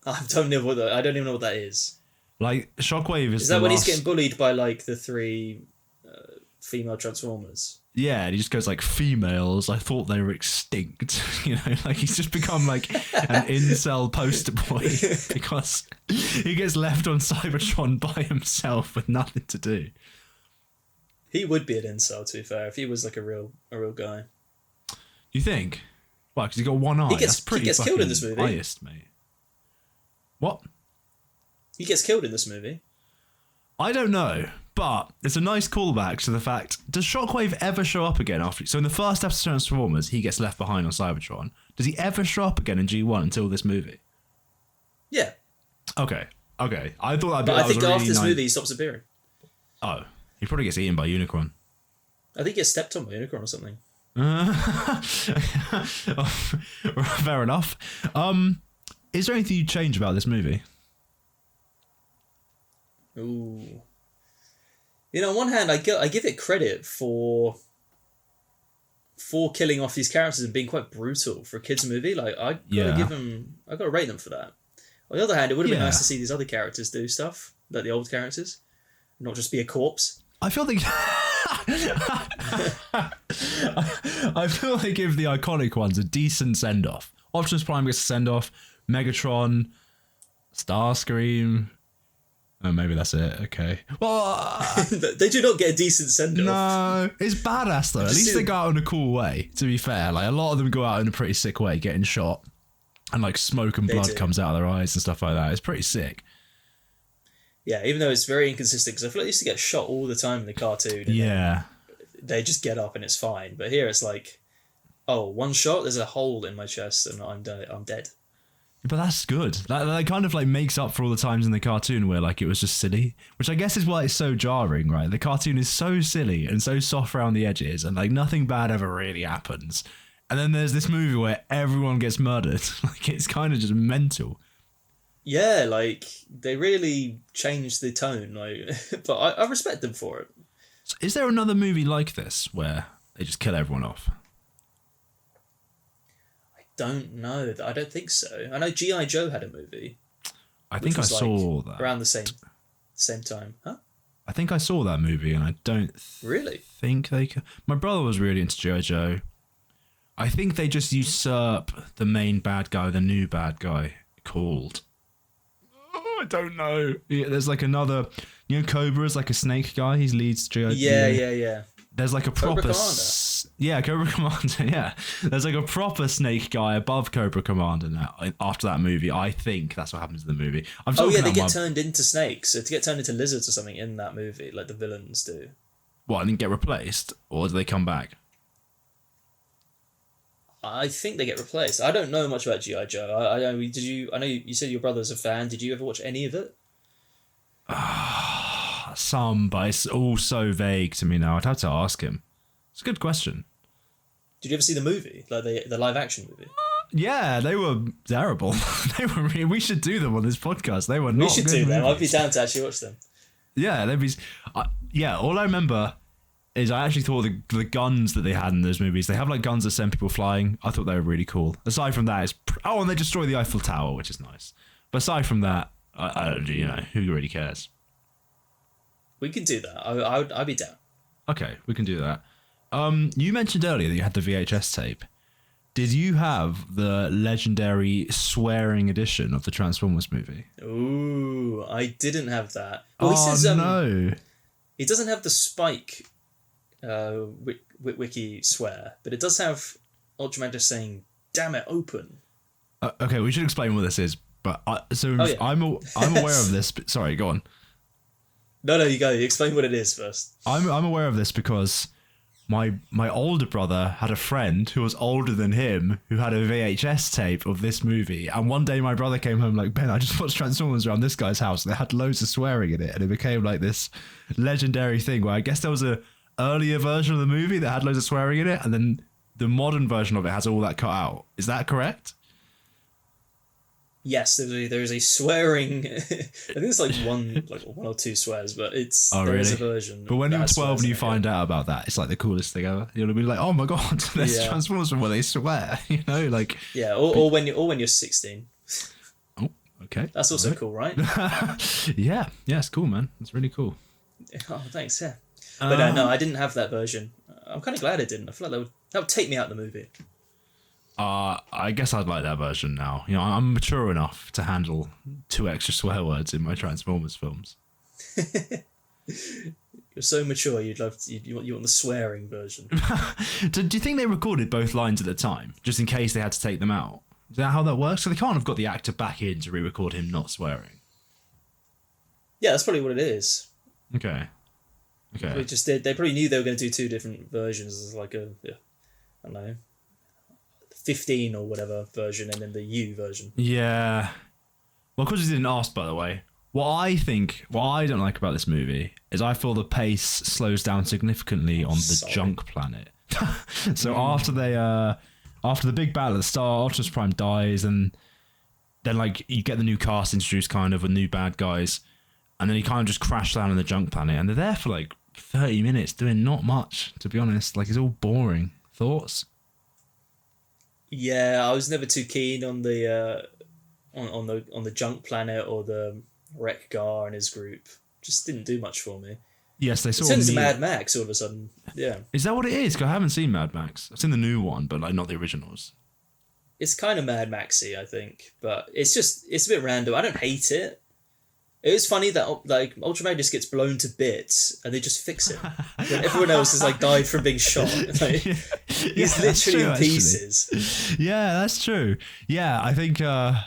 I don't even know what that is. Like, Shockwave is. Is that when he's getting bullied by like the three female Transformers? Yeah, and he just goes like, females, I thought they were extinct. You know, like he's just become like an incel poster boy because he gets left on Cybertron by himself with nothing to do. He would be an incel, to be fair, if he was like a real guy. You think? Well, because he's got one eye. He gets killed in this movie. Biased, mate. What? He gets killed in this movie. I don't know, but it's a nice callback to the fact, does Shockwave ever show up again after... So in the first episode of Transformers, he gets left behind on Cybertron. Does he ever show up again in G1 until this movie? Yeah. Okay. I thought that I think after this movie, he stops appearing. Oh. He probably gets eaten by a unicorn. I think he gets stepped on by a unicorn or something. Fair enough. Is there anything you'd change about this movie? Ooh. You know, on one hand, I give it credit for for killing off these characters and being quite brutal for a kids movie. Like I gotta rate them for that. On the other hand, it would have been nice to see these other characters do stuff, like the old characters, not just be a corpse. I feel like I feel they give the iconic ones a decent send off. Optimus Prime gets a send off. Megatron, Starscream. Oh, maybe that's it. Okay. Well, they do not get a decent send off. No, it's badass though. At least they go out in a cool way. To be fair, like a lot of them go out in a pretty sick way, getting shot, and like smoke and blood comes out of their eyes and stuff like that. It's pretty sick. Yeah, even though it's very inconsistent, because I feel like they used to get shot all the time in the cartoon. And they just get up and it's fine. But here it's like, oh, one shot, there's a hole in my chest and I'm dead. But that's good. That kind of like makes up for all the times in the cartoon where like it was just silly, which I guess is why it's so jarring, right? The cartoon is so silly and so soft around the edges, and like nothing bad ever really happens. And then there's this movie where everyone gets murdered. Like it's kind of just mental. Yeah, like they really changed the tone. Like, but I respect them for it. So is there another movie like this where they just kill everyone off? Don't know. I don't think so. I know G.I. Joe had a movie. I think I saw that around the same time, huh? I think I saw that movie, and I don't really think they. My brother was really into G.I. Joe. I think they just usurp the main bad guy, the new bad guy called. Oh, I don't know. Yeah, there's like another. You know, Cobra's like a snake guy. He leads G.I. Yeah. There's like a proper Cobra Commander. Yeah, there's like a proper snake guy above Cobra Commander now. After that movie, I think that's what happens in the movie. They get turned into snakes. So to get turned into lizards or something in that movie, like the villains do. What, and then get replaced, or do they come back? I think they get replaced. I don't know much about G.I. Joe. I know you said your brother's a fan. Did you ever watch any of it? Some, but it's all so vague to me now. I'd have to ask him. It's a good question. Did you ever see the movie, like the live action movie? Yeah, they were terrible. They were. Really, we should do them on this podcast. They were not. We should do them. I'd be down to actually watch them. Yeah, they'd be. All I remember is I actually thought the guns that they had in those movies. They have like guns that send people flying. I thought they were really cool. Aside from that, and they destroy the Eiffel Tower, which is nice. But aside from that, I don't. Who really cares? We can do that. I'd be down. Okay, we can do that. You mentioned earlier that you had the VHS tape. Did you have the legendary swearing edition of the Transformers movie? Ooh, I didn't have that. Well, he says, no. It doesn't have the Spike wiki swear, but it does have Ultraman just saying, "Damn it, open." Okay, we should explain what this is. But I'm aware of this. Sorry, go on. No, you go. You explain what it is first. I'm aware of this because my older brother had a friend who was older than him who had a VHS tape of this movie. And one day my brother came home like, Ben, I just watched Transformers around this guy's house. And they had loads of swearing in it. And it became like this legendary thing where I guess there was a earlier version of the movie that had loads of swearing in it. And then the modern version of it has all that cut out. Is that correct? Yes, there is a swearing. I think it's like one or two swears, but it's there is a version. But when you're 12 and you find out about that, it's like the coolest thing ever. You'll be like, "Oh my god, there's Transformers where they swear," like. Yeah, or when you're 16. Oh, okay. That's also cool, right? Yeah, it's cool, man. It's really cool. Oh, thanks. Yeah, but no, I didn't have that version. I'm kind of glad I didn't. I feel like that would take me out of the movie. I guess I'd like that version now. I'm mature enough to handle 2 extra swear words in my Transformers films. You're so mature. You want the swearing version. Do you think they recorded both lines at the time, just in case they had to take them out? Is that how that works? So they can't have got the actor back in to re-record him not swearing. Yeah, that's probably what it is. Okay. They probably knew they were going to do 2 different versions. It's like I don't know. 15 or whatever version and then the U version. Yeah. Well, because you didn't ask, by the way, what I don't like about this movie is I feel the pace slows down significantly on the junk planet. So after the big battle at the start, Optimus Prime dies, and then like you get the new cast introduced kind of with new bad guys, and then you kind of just crash down on the junk planet, and they're there for like 30 minutes doing not much, to be honest. Like it's all boring. Thoughts? Yeah, I was never too keen on the on the junk planet or the Wreck-Gar and his group. Just didn't do much for me. Yes, they It sort turns of into need... Mad Max all of a sudden. Yeah. Is that what it is? 'Cause I haven't seen Mad Max. I've seen the new one, but like not the originals. It's kind of Mad Maxy, I think, but it's a bit random. I don't hate it. It is funny that like Ultraman just gets blown to bits and they just fix it. When everyone else has like died from being shot. Like, he's literally in pieces. Actually. Yeah, that's true. Yeah, I think. Yeah,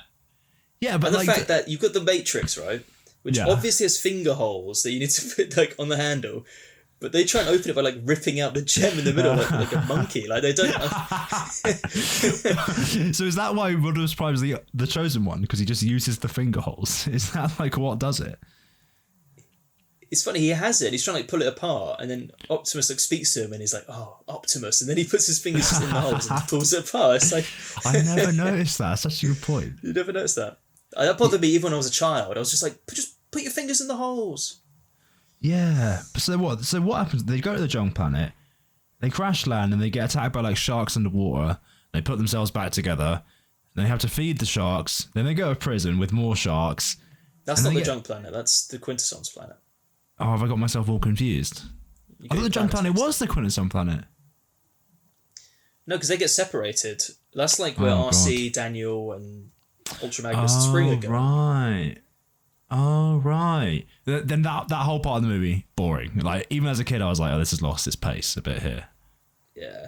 but and the like fact that you've got the Matrix, right, which obviously has finger holes that you need to put like on the handle. But they try and open it by like ripping out the gem in the middle like a monkey. Like they don't. So is that why Rodimus Prime is the chosen one? Because he just uses the finger holes? Is that like what does it? It's funny. He has it. He's trying to like pull it apart, and then Optimus like speaks to him, and he's like, "Oh, Optimus," and then he puts his fingers in the holes and pulls it apart. It's like I never noticed that. Such a good point. You never noticed that. That bothered me even when I was a child. I was just like, just put your fingers in the holes. Yeah. So what? So what happens? They go to the junk planet, they crash land, and they get attacked by like sharks underwater. They put themselves back together. They have to feed the sharks. Then they go to prison with more sharks. That's not the junk planet. That's the Quintessence planet. Oh, have I got myself all confused? I thought the junk planet was the Quintessence planet. No, because they get separated. That's like where RC, Daniel, and Ultra Magnus and Springer go. Right. Oh, right. Then that whole part of the movie, boring. Like, even as a kid, I was like, oh, this has lost its pace a bit here. Yeah.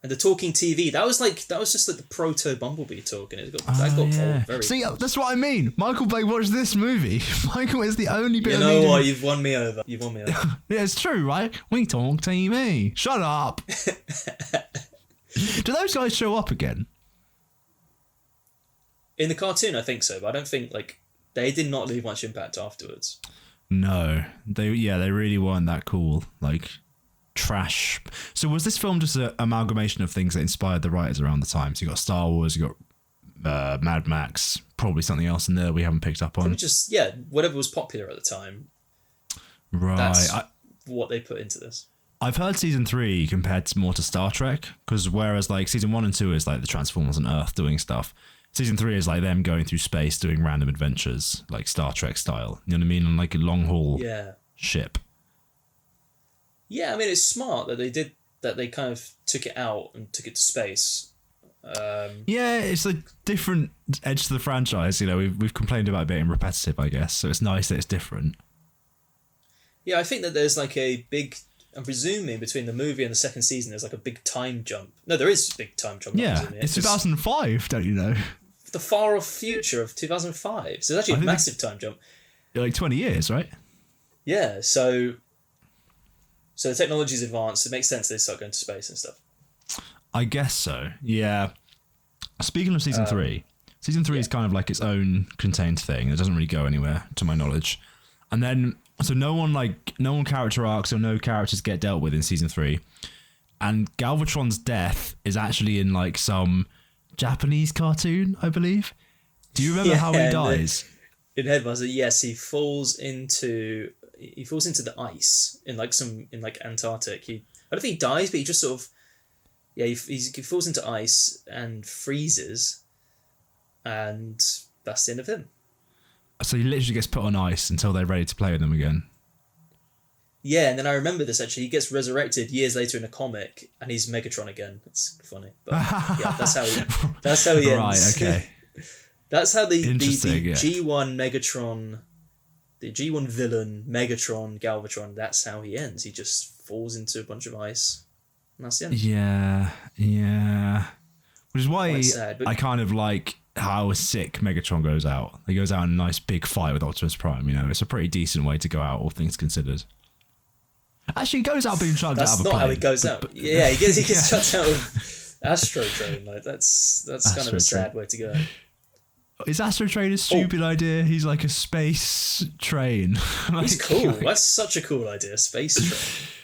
And the talking TV, that was just like the proto Bumblebee talking. That got old very See, fast. that's what I mean. Michael Bay watched this movie. Michael is the only bit You of know media... what? You've won me over. Yeah, it's true, right? We talk TV. Shut up. Do those guys show up again? In the cartoon, I think so, but I don't think, like, they did not leave much impact afterwards. No. They really weren't that cool. Like, trash. So was this film just an amalgamation of things that inspired the writers around the time? So you got Star Wars, you got Mad Max, probably something else in there we haven't picked up on. Probably just, whatever was popular at the time. Right. That's what they put into this. I've heard season 3 compared more to Star Trek, because whereas like season 1 and 2 is like the Transformers on Earth doing stuff, season 3 is like them going through space doing random adventures, like Star Trek style. You know what I mean? On like a long haul ship. Yeah, I mean, it's smart that they kind of took it out and took it to space. Yeah, it's a different edge to the franchise. You know, we've complained about it being repetitive, I guess. So it's nice that it's different. Yeah, I think that there's like a big... I'm presuming between the movie and the second season, there's like a big time jump. No, there is a big time jump. Yeah, it's 2005, don't you know? The far off future of 2005. So it's actually a massive time jump. Like 20 years, right? Yeah, so the technology's advanced. It makes sense they start going to space and stuff. I guess so, yeah. Speaking of season 3, season 3 is kind of like its own contained thing. It doesn't really go anywhere, to my knowledge. And then... So no one character arcs or no characters get dealt with in season 3. And Galvatron's death is actually in like some Japanese cartoon, I believe. Do you remember how he dies? In Headmaster, yes, he falls into the ice in like Antarctic. I don't think he dies, but he just sort of he falls into ice and freezes, and that's the end of him. So he literally gets put on ice until they're ready to play with him again. Yeah, and then I remember this actually. He gets resurrected years later in a comic, and he's Megatron again. It's funny, but yeah, that's how he ends. Right, okay. That's how the yeah. G1 Megatron, the G1 villain Megatron Galvatron. That's how he ends. He just falls into a bunch of ice, and that's the end. Yeah. Which is why sad, I kind of like how sick Megatron goes out. He goes out in a nice big fight with Optimus Prime. You know, it's a pretty decent way to go out, all things considered. Actually, he goes out being chugged out of a plane. That's not how he goes out. Yeah, he gets chucked out of Astro Train. Like that's kind of a sad way to go. Is Astro Train a stupid idea? He's like a space train. Like, he's cool. That's such a cool idea. Space train.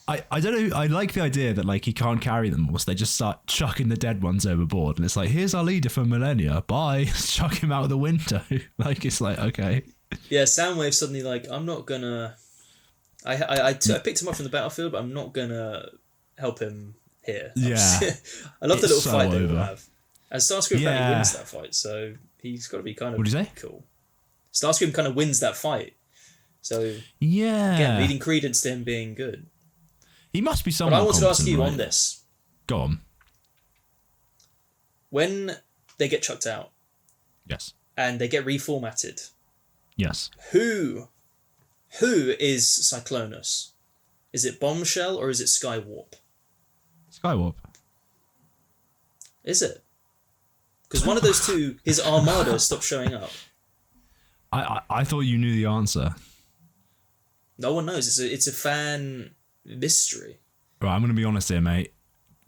I don't know. I like the idea that like he can't carry them all, so they just start chucking the dead ones overboard, and it's like, here's our leader for millennia. Bye. Chuck him out of the window. Like it's like, okay. Yeah, Soundwave suddenly like, I'm not gonna. I picked him up from the battlefield, but I'm not gonna help him here. Yeah. I love the It's little so fight they over. all have. And Starscream apparently Yeah. wins that fight, so he's got to be kind of What'd you say? cool. Starscream kind of wins that fight. So, Yeah. again, leading credence to him being good. He must be But someone I wanted to ask competent, you right? on this. Go on. When they get chucked out Yes. and they get reformatted, Yes. who is Cyclonus? Is it Bombshell or is it Skywarp? Skywarp. Is it? Because one of those two, his armada stopped showing up. I thought you knew the answer. No one knows. It's a fan mystery. Right, I'm going to be honest here, mate.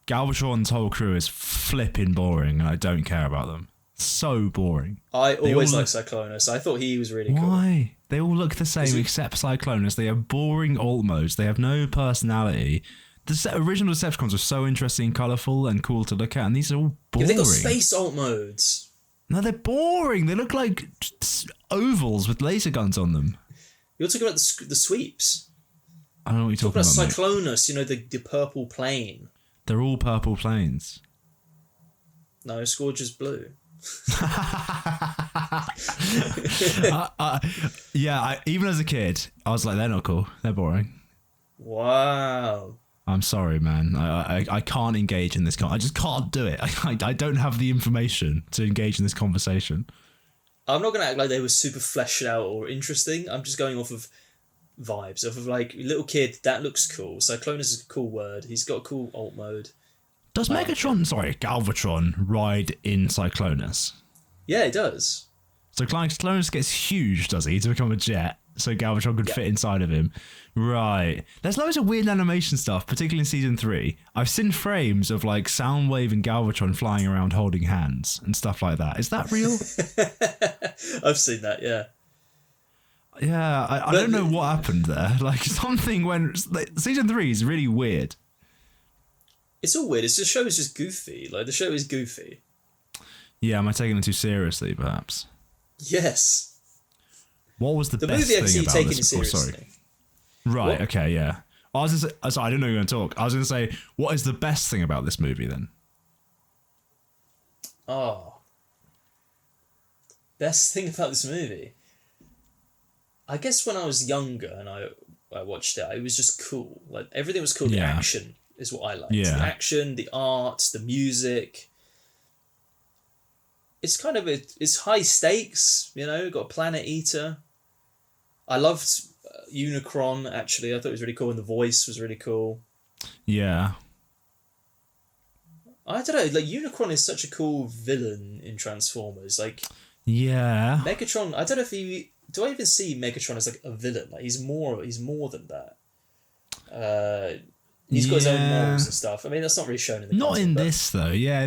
Galvatron's whole crew is flipping boring, and I don't care about them. So boring. I They always all liked Cyclonus. I thought he was really cool. Why? They all look the same he- except Cyclonus. They have boring alt modes. They have no personality. The original Decepticons were so interesting and colourful and cool to look at, and these are all Yeah, boring. they got space alt modes. No, they're boring. They look like ovals with laser guns on them. You're talking about the sweeps. I don't know what you're Talking talking about about, mate. Cyclonus, the purple plane. They're all purple planes. No, Scourge's blue. Even as a kid, I was like, they're not cool. They're boring. Wow. I'm sorry, man. I can't engage in this. I just can't do it. I don't have the information to engage in this conversation. I'm not going to act like they were super fleshed out or interesting. I'm just going off of vibes. Off of like, little kid, that looks cool. Cyclonus is a cool word. He's got a cool alt mode. Does Galvatron ride in Cyclonus? Yeah, it does. So Cyclonus gets huge, does he, to become a jet? So Galvatron could fit inside of him. Right. There's loads of weird animation stuff, particularly in season 3. I've seen frames of like Soundwave and Galvatron flying around holding hands and stuff like that. Is that real? I've seen that, yeah. Yeah, I don't know what happened there. Like something went. Like, season 3 is really weird. It's all weird. The show is just goofy. Like, the show is goofy. Yeah, am I taking it too seriously, perhaps? Yes. What was the best movie I can thing see about taking this? it seriously. Sorry. Right, What? okay, yeah. I was gonna say, sorry, I didn't know you were going to talk. I was going to say, what is the best thing about this movie then? Oh. Best thing about this movie? I guess when I was younger and I watched it, it was just cool. Like, everything was cool. The Yeah. action is what I liked. Yeah. The action, the art, the music. It's kind of it's high stakes, got a planet eater. I loved Unicron, actually. I thought it was really cool, and the voice was really cool. Yeah. I don't know, like, Unicron is such a cool villain in Transformers. Like, Yeah. Megatron, I don't know if do I even see Megatron as like a villain? Like, he's more than that. He's got his own morals and stuff. I mean, that's not really shown in the Not cartoon, in but this, though. Yeah,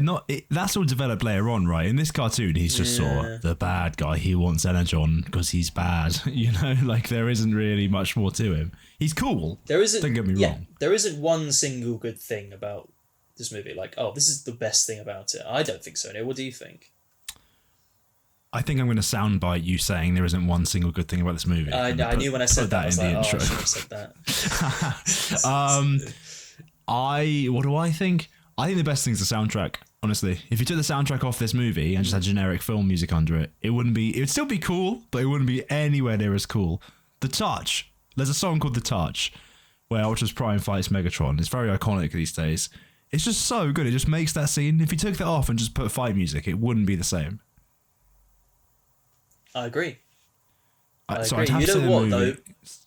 that's all developed later on, right? In this cartoon, he's just sort of the bad guy. He wants Energon because he's bad. Like, there isn't really much more to him. He's cool. there isn't. Don't get me wrong. There isn't one single good thing about this movie. Like, oh, this is the best thing about it. I don't think so. Neil, what do you think? I think I'm going to soundbite you saying there isn't one single good thing about this movie. I knew when I said that, I was in like, the oh, I intro. should have said that. What do I think? I think the best thing is the soundtrack, honestly. If you took the soundtrack off this movie and just had generic film music under it, it would still be cool, but it wouldn't be anywhere near as cool. The Touch. There's a song called The Touch where Optimus Prime fights Megatron. It's very iconic these days. It's just so good. It just makes that scene. If you took that off and just put fight music, it wouldn't be the same. I agree. So I'd have You to know say the what, movie- though?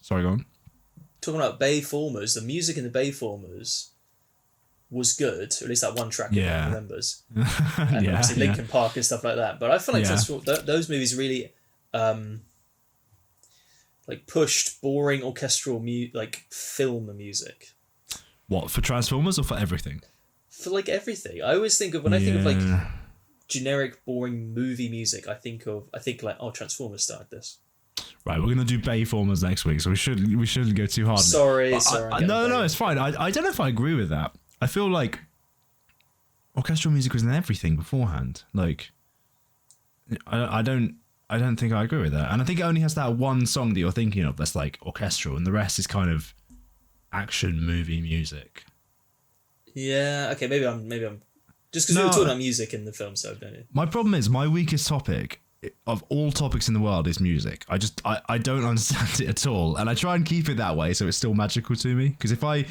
Sorry, go on. Talking about Bayformers, the music in the Bayformers was good. Or at least that one track everyone remembers. And obviously Linkin Park and stuff like that. But I feel like those movies really like pushed boring orchestral film music. What, for Transformers or for everything? For like everything. I always think of when I think of like generic boring movie music, I think like, oh, Transformers started this. Right, we're gonna do Bayformers next week, so we shouldn't go too hard. Sorry. No, it's fine. I don't know if I agree with that. I feel like orchestral music was in everything beforehand. Like, I don't think I agree with that. And I think it only has that one song that you're thinking of that's like orchestral, and the rest is kind of action movie music. Yeah. Okay. Maybe I'm just because we were talking about music in the film, so I've done it. My problem is my weakest topic of all topics in the world is music. I don't understand it at all, and I try and keep it that way so it's still magical to me. Because if I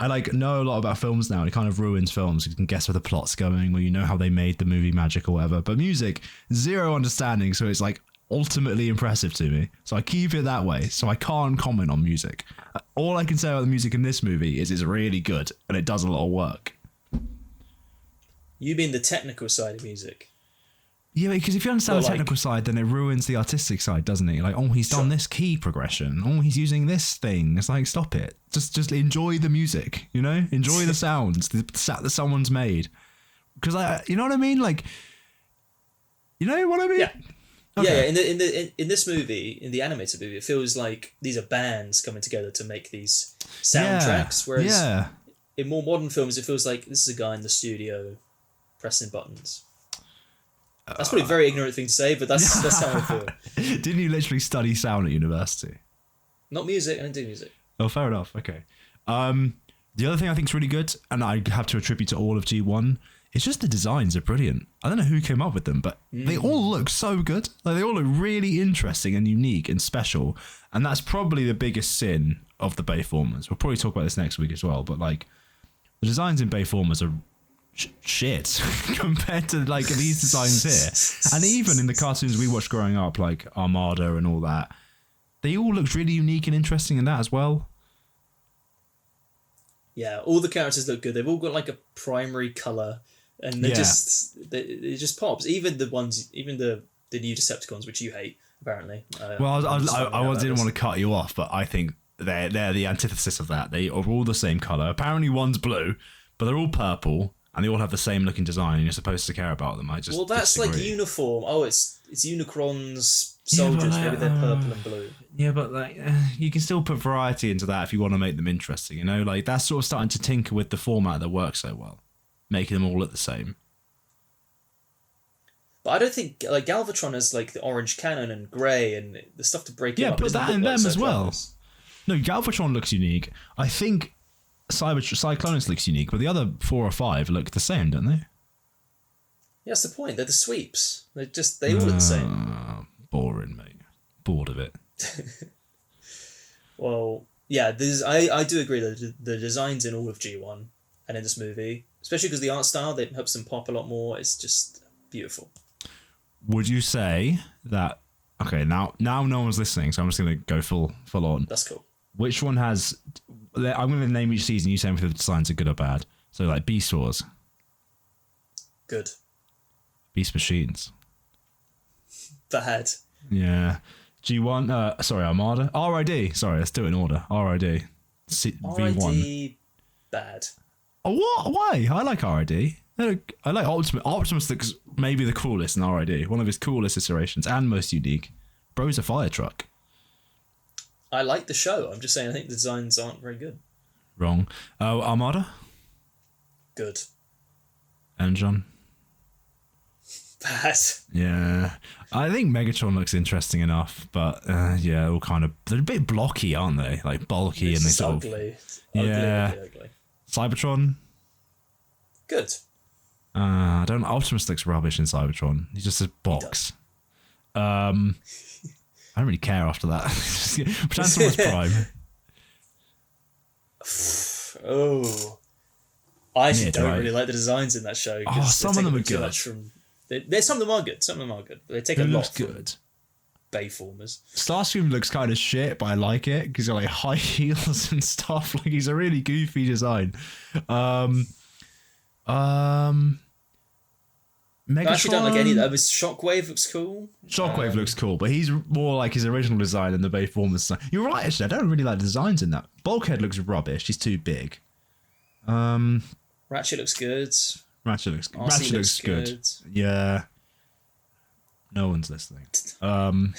like know a lot about films now, it kind of ruins films. You can guess where the plot's going, or you know how they made the movie magic or whatever. But music, zero understanding, so it's like ultimately impressive to me. So I keep it that way. So I can't comment on music. All I can say about the music in this movie is it's really good and it does a lot of work. You mean the technical side of music? Yeah, because if you understand the technical side, then it ruins the artistic side, doesn't it? Like, oh, he's done this key progression. Oh, he's using this thing. It's like, stop it. Just enjoy the music, you know? Enjoy the sounds that someone's made. Because, you know what I mean? Like, you know what I mean? Yeah. Okay. Yeah. In this movie, in the animated movie, it feels like these are bands coming together to make these soundtracks. Whereas in more modern films, it feels like this is a guy in the studio pressing buttons. That's probably a very ignorant thing to say, but that's how I feel. Didn't you literally study sound at university? Not music. I didn't do music. Oh, fair enough. Okay. The other thing I think is really good, and I have to attribute to all of G1, it's just the designs are brilliant. I don't know who came up with them, but they all look so good. Like, they all look really interesting and unique and special. And that's probably the biggest sin of the Bayformers. We'll probably talk about this next week as well, but like the designs in Bayformers are shit compared to like these designs here. And even in the cartoons we watched growing up, like Armada and all that, they all looked really unique and interesting in that as well. Yeah, all the characters look good. They've all got like a primary colour, and it just pops. Even the new Decepticons, which you hate apparently. Well, I didn't want to cut you off, but I think they're the antithesis of that. They are all the same colour. Apparently one's blue, but they're all purple. And they all have the same looking design, and you're supposed to care about them. I just that's disagree. like uniform. Oh, it's Unicron's soldiers. Maybe they're purple and blue. Yeah, but like you can still put variety into that if you want to make them interesting. You know, like that's sort of starting to tinker with the format that works so well, making them all look the same. But I don't think like Galvatron has like the orange cannon and grey and the stuff to break it up. Yeah, put that in them as well. No, Galvatron looks unique. I think Cyclonus looks unique, but the other 4 or 5 look the same, don't they? Yeah, that's the point. They're the sweeps. They all look the same. Boring, mate. Bored of it. Well, yeah, I do agree that the designs in all of G1 and in this movie, especially because the art style, that helps them pop a lot more. It's just beautiful. Would you say that? Okay, now no one's listening, so I'm just going to go full on. That's cool. Which one has? I'm going to name each season. You say if the designs are good or bad. So like Beast Wars. Good. Beast Machines. Bad. Yeah. G1. Sorry, Armada. RID. Sorry, let's do it in order. RID. V1. RID. Bad. Oh, what? Why? I like RID. I like Optimus. Optimus looks maybe the coolest in RID. One of his coolest iterations and most unique. Bro's a fire truck. I like the show. I'm just saying I think the designs aren't very good. Wrong. Armada? Good. Energon? Bad. Yeah. I think Megatron looks interesting enough, but yeah, all kind of... They're a bit blocky, aren't they? Like bulky and they sort ugly. of... Yeah. Ugly. Cybertron? Good. I don't know. Optimus looks rubbish in Cybertron. He's just a box. I don't really care after that. Transformers Prime. Oh. I actually don't really like the designs in that show. Oh, some of them are good. Some of them are good. Some of them are good. But they take a lot from Bayformers. Starscream looks kind of shit, but I like it because he's got like high heels and stuff. Like he's a really goofy design. Megatron. I actually don't like any of that. Shockwave looks cool. Shockwave looks cool, but he's more like his original design than the Bayformers design. You're right, actually. I don't really like the designs in that. Bulkhead looks rubbish. He's too big. Ratchet looks good. Ratchet looks good. Yeah. No one's listening. Wrap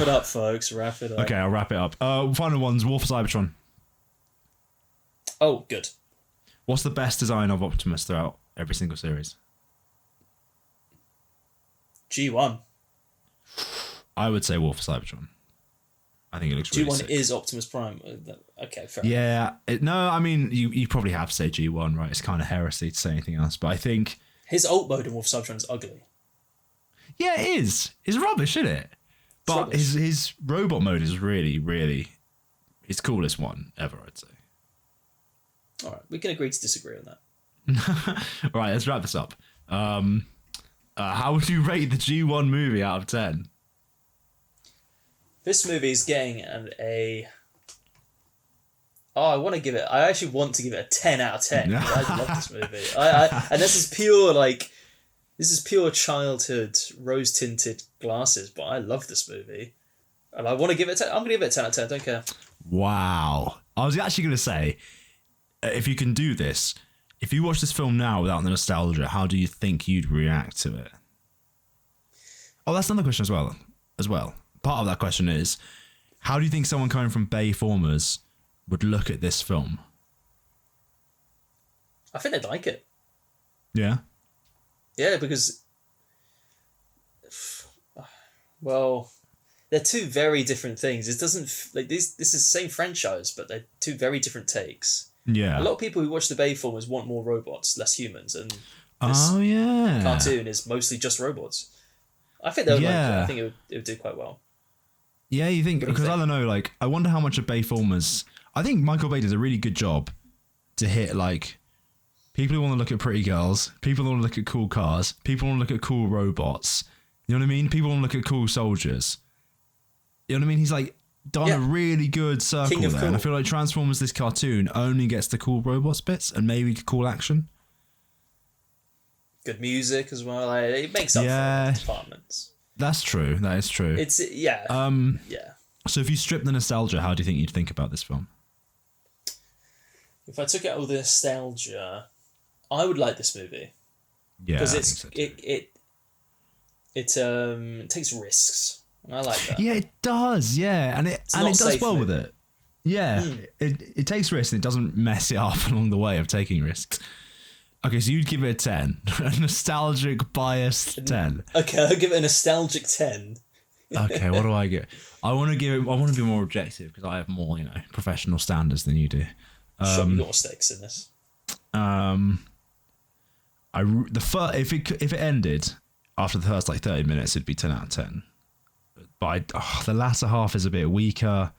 it up, folks. Wrap it up. Okay, I'll wrap it up. Final one's War for Cybertron. Oh, good. What's the best design of Optimus throughout every single series? G1. I would say War for Cybertron. I think it looks really sick. G1 is Optimus Prime. Okay, fair enough. Yeah. No, I mean, you probably have to say G1, right? It's kind of heresy to say anything else. But I think... His ult mode in Wolf Cybertron is ugly. Yeah, it is. It's rubbish, isn't it? But his robot mode is really, really his coolest one ever, I'd say. All right, we can agree to disagree on that. All right, let's wrap this up. How would you rate the G1 movie out of 10? This movie is getting I actually want to give it a 10 out of 10. I love this movie. And this is pure childhood rose-tinted glasses, but I love this movie. And I want to give it 10. I'm going to give it a 10 out of 10, I don't care. Wow. I was actually going to say, if you can do this, if you watch this film now without the nostalgia, how do you think you'd react to it? Oh, that's another question as well. Part of that question is, how do you think someone coming from Bay Formers would look at this film? I think they'd like it. Yeah? Yeah, because... Well, they're two very different things. It doesn't... like this is the same franchise, but they're two very different takes. Yeah. A lot of people who watch the Bay Formers want more robots, less humans, and this cartoon is mostly just robots. I think they would like it. I think it would do quite well. Yeah, you think? Because I don't know, like, I wonder how much of Bay Formers... I think Micheal Bay does a really good job to hit, like, people who want to look at pretty girls, people who want to look at cool cars, people who want to look at cool robots. You know what I mean? People want to look at cool soldiers. You know what I mean? He's, like, done a really good circle there. Cool. And I feel like Transformers, this cartoon, only gets the cool robots bits and maybe cool action. Good music as well. It makes up for the departments. That's true. That is true. It's yeah. So if you strip the nostalgia, how do you think you'd think about this film? If I took out all the nostalgia, I would like this movie. Yeah, because it takes risks. And I like that. Yeah, it does. Yeah, and it does well with it. Yeah, it takes risks and it doesn't mess it up along the way of taking risks. Okay, so you'd give it a 10. A nostalgic biased 10. Okay, I'll give it a nostalgic 10. Okay, what do I get? I want to be more objective because I have more, professional standards than you do. Sure, you've got more stakes in this. If it ended after the first 30 minutes, it'd be 10 out of 10. But the latter half is a bit weaker.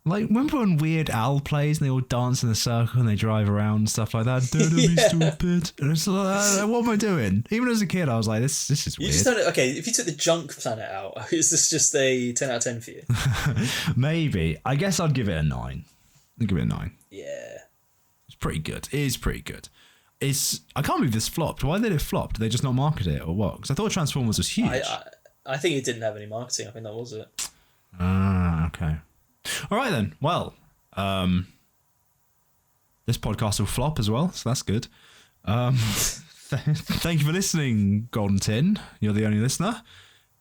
Like, remember when Weird Al plays and they all dance in a circle and they drive around and stuff like that? Don't be stupid. And it's like, what am I doing? Even as a kid, I was like, this is weird. You just don't... Okay, if you took the junk planet out, is this just a 10 out of 10 for you? Maybe. I guess I'd give it a 9. I'd give it a 9. Yeah. It's pretty good. It is pretty good. I can't believe this flopped. Why did it flop? Did they just not market it or what? Because I thought Transformers was huge. I think it didn't have any marketing. I think that was it. Ah, okay. All right then. Well, this podcast will flop as well, so that's good. Thank you for listening, Golden Tin. You're the only listener.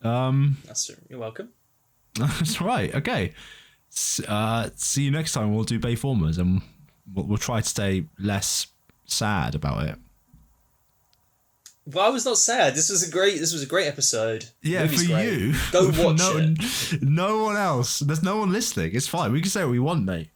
You're welcome. That's right. Okay. See you next time. We'll do Bay Formers, and we'll try to stay less sad about it. Well, I was not sad. This was a great episode. Yeah, for you. Go watch it. No one else. There's no one listening. It's fine. We can say what we want, mate.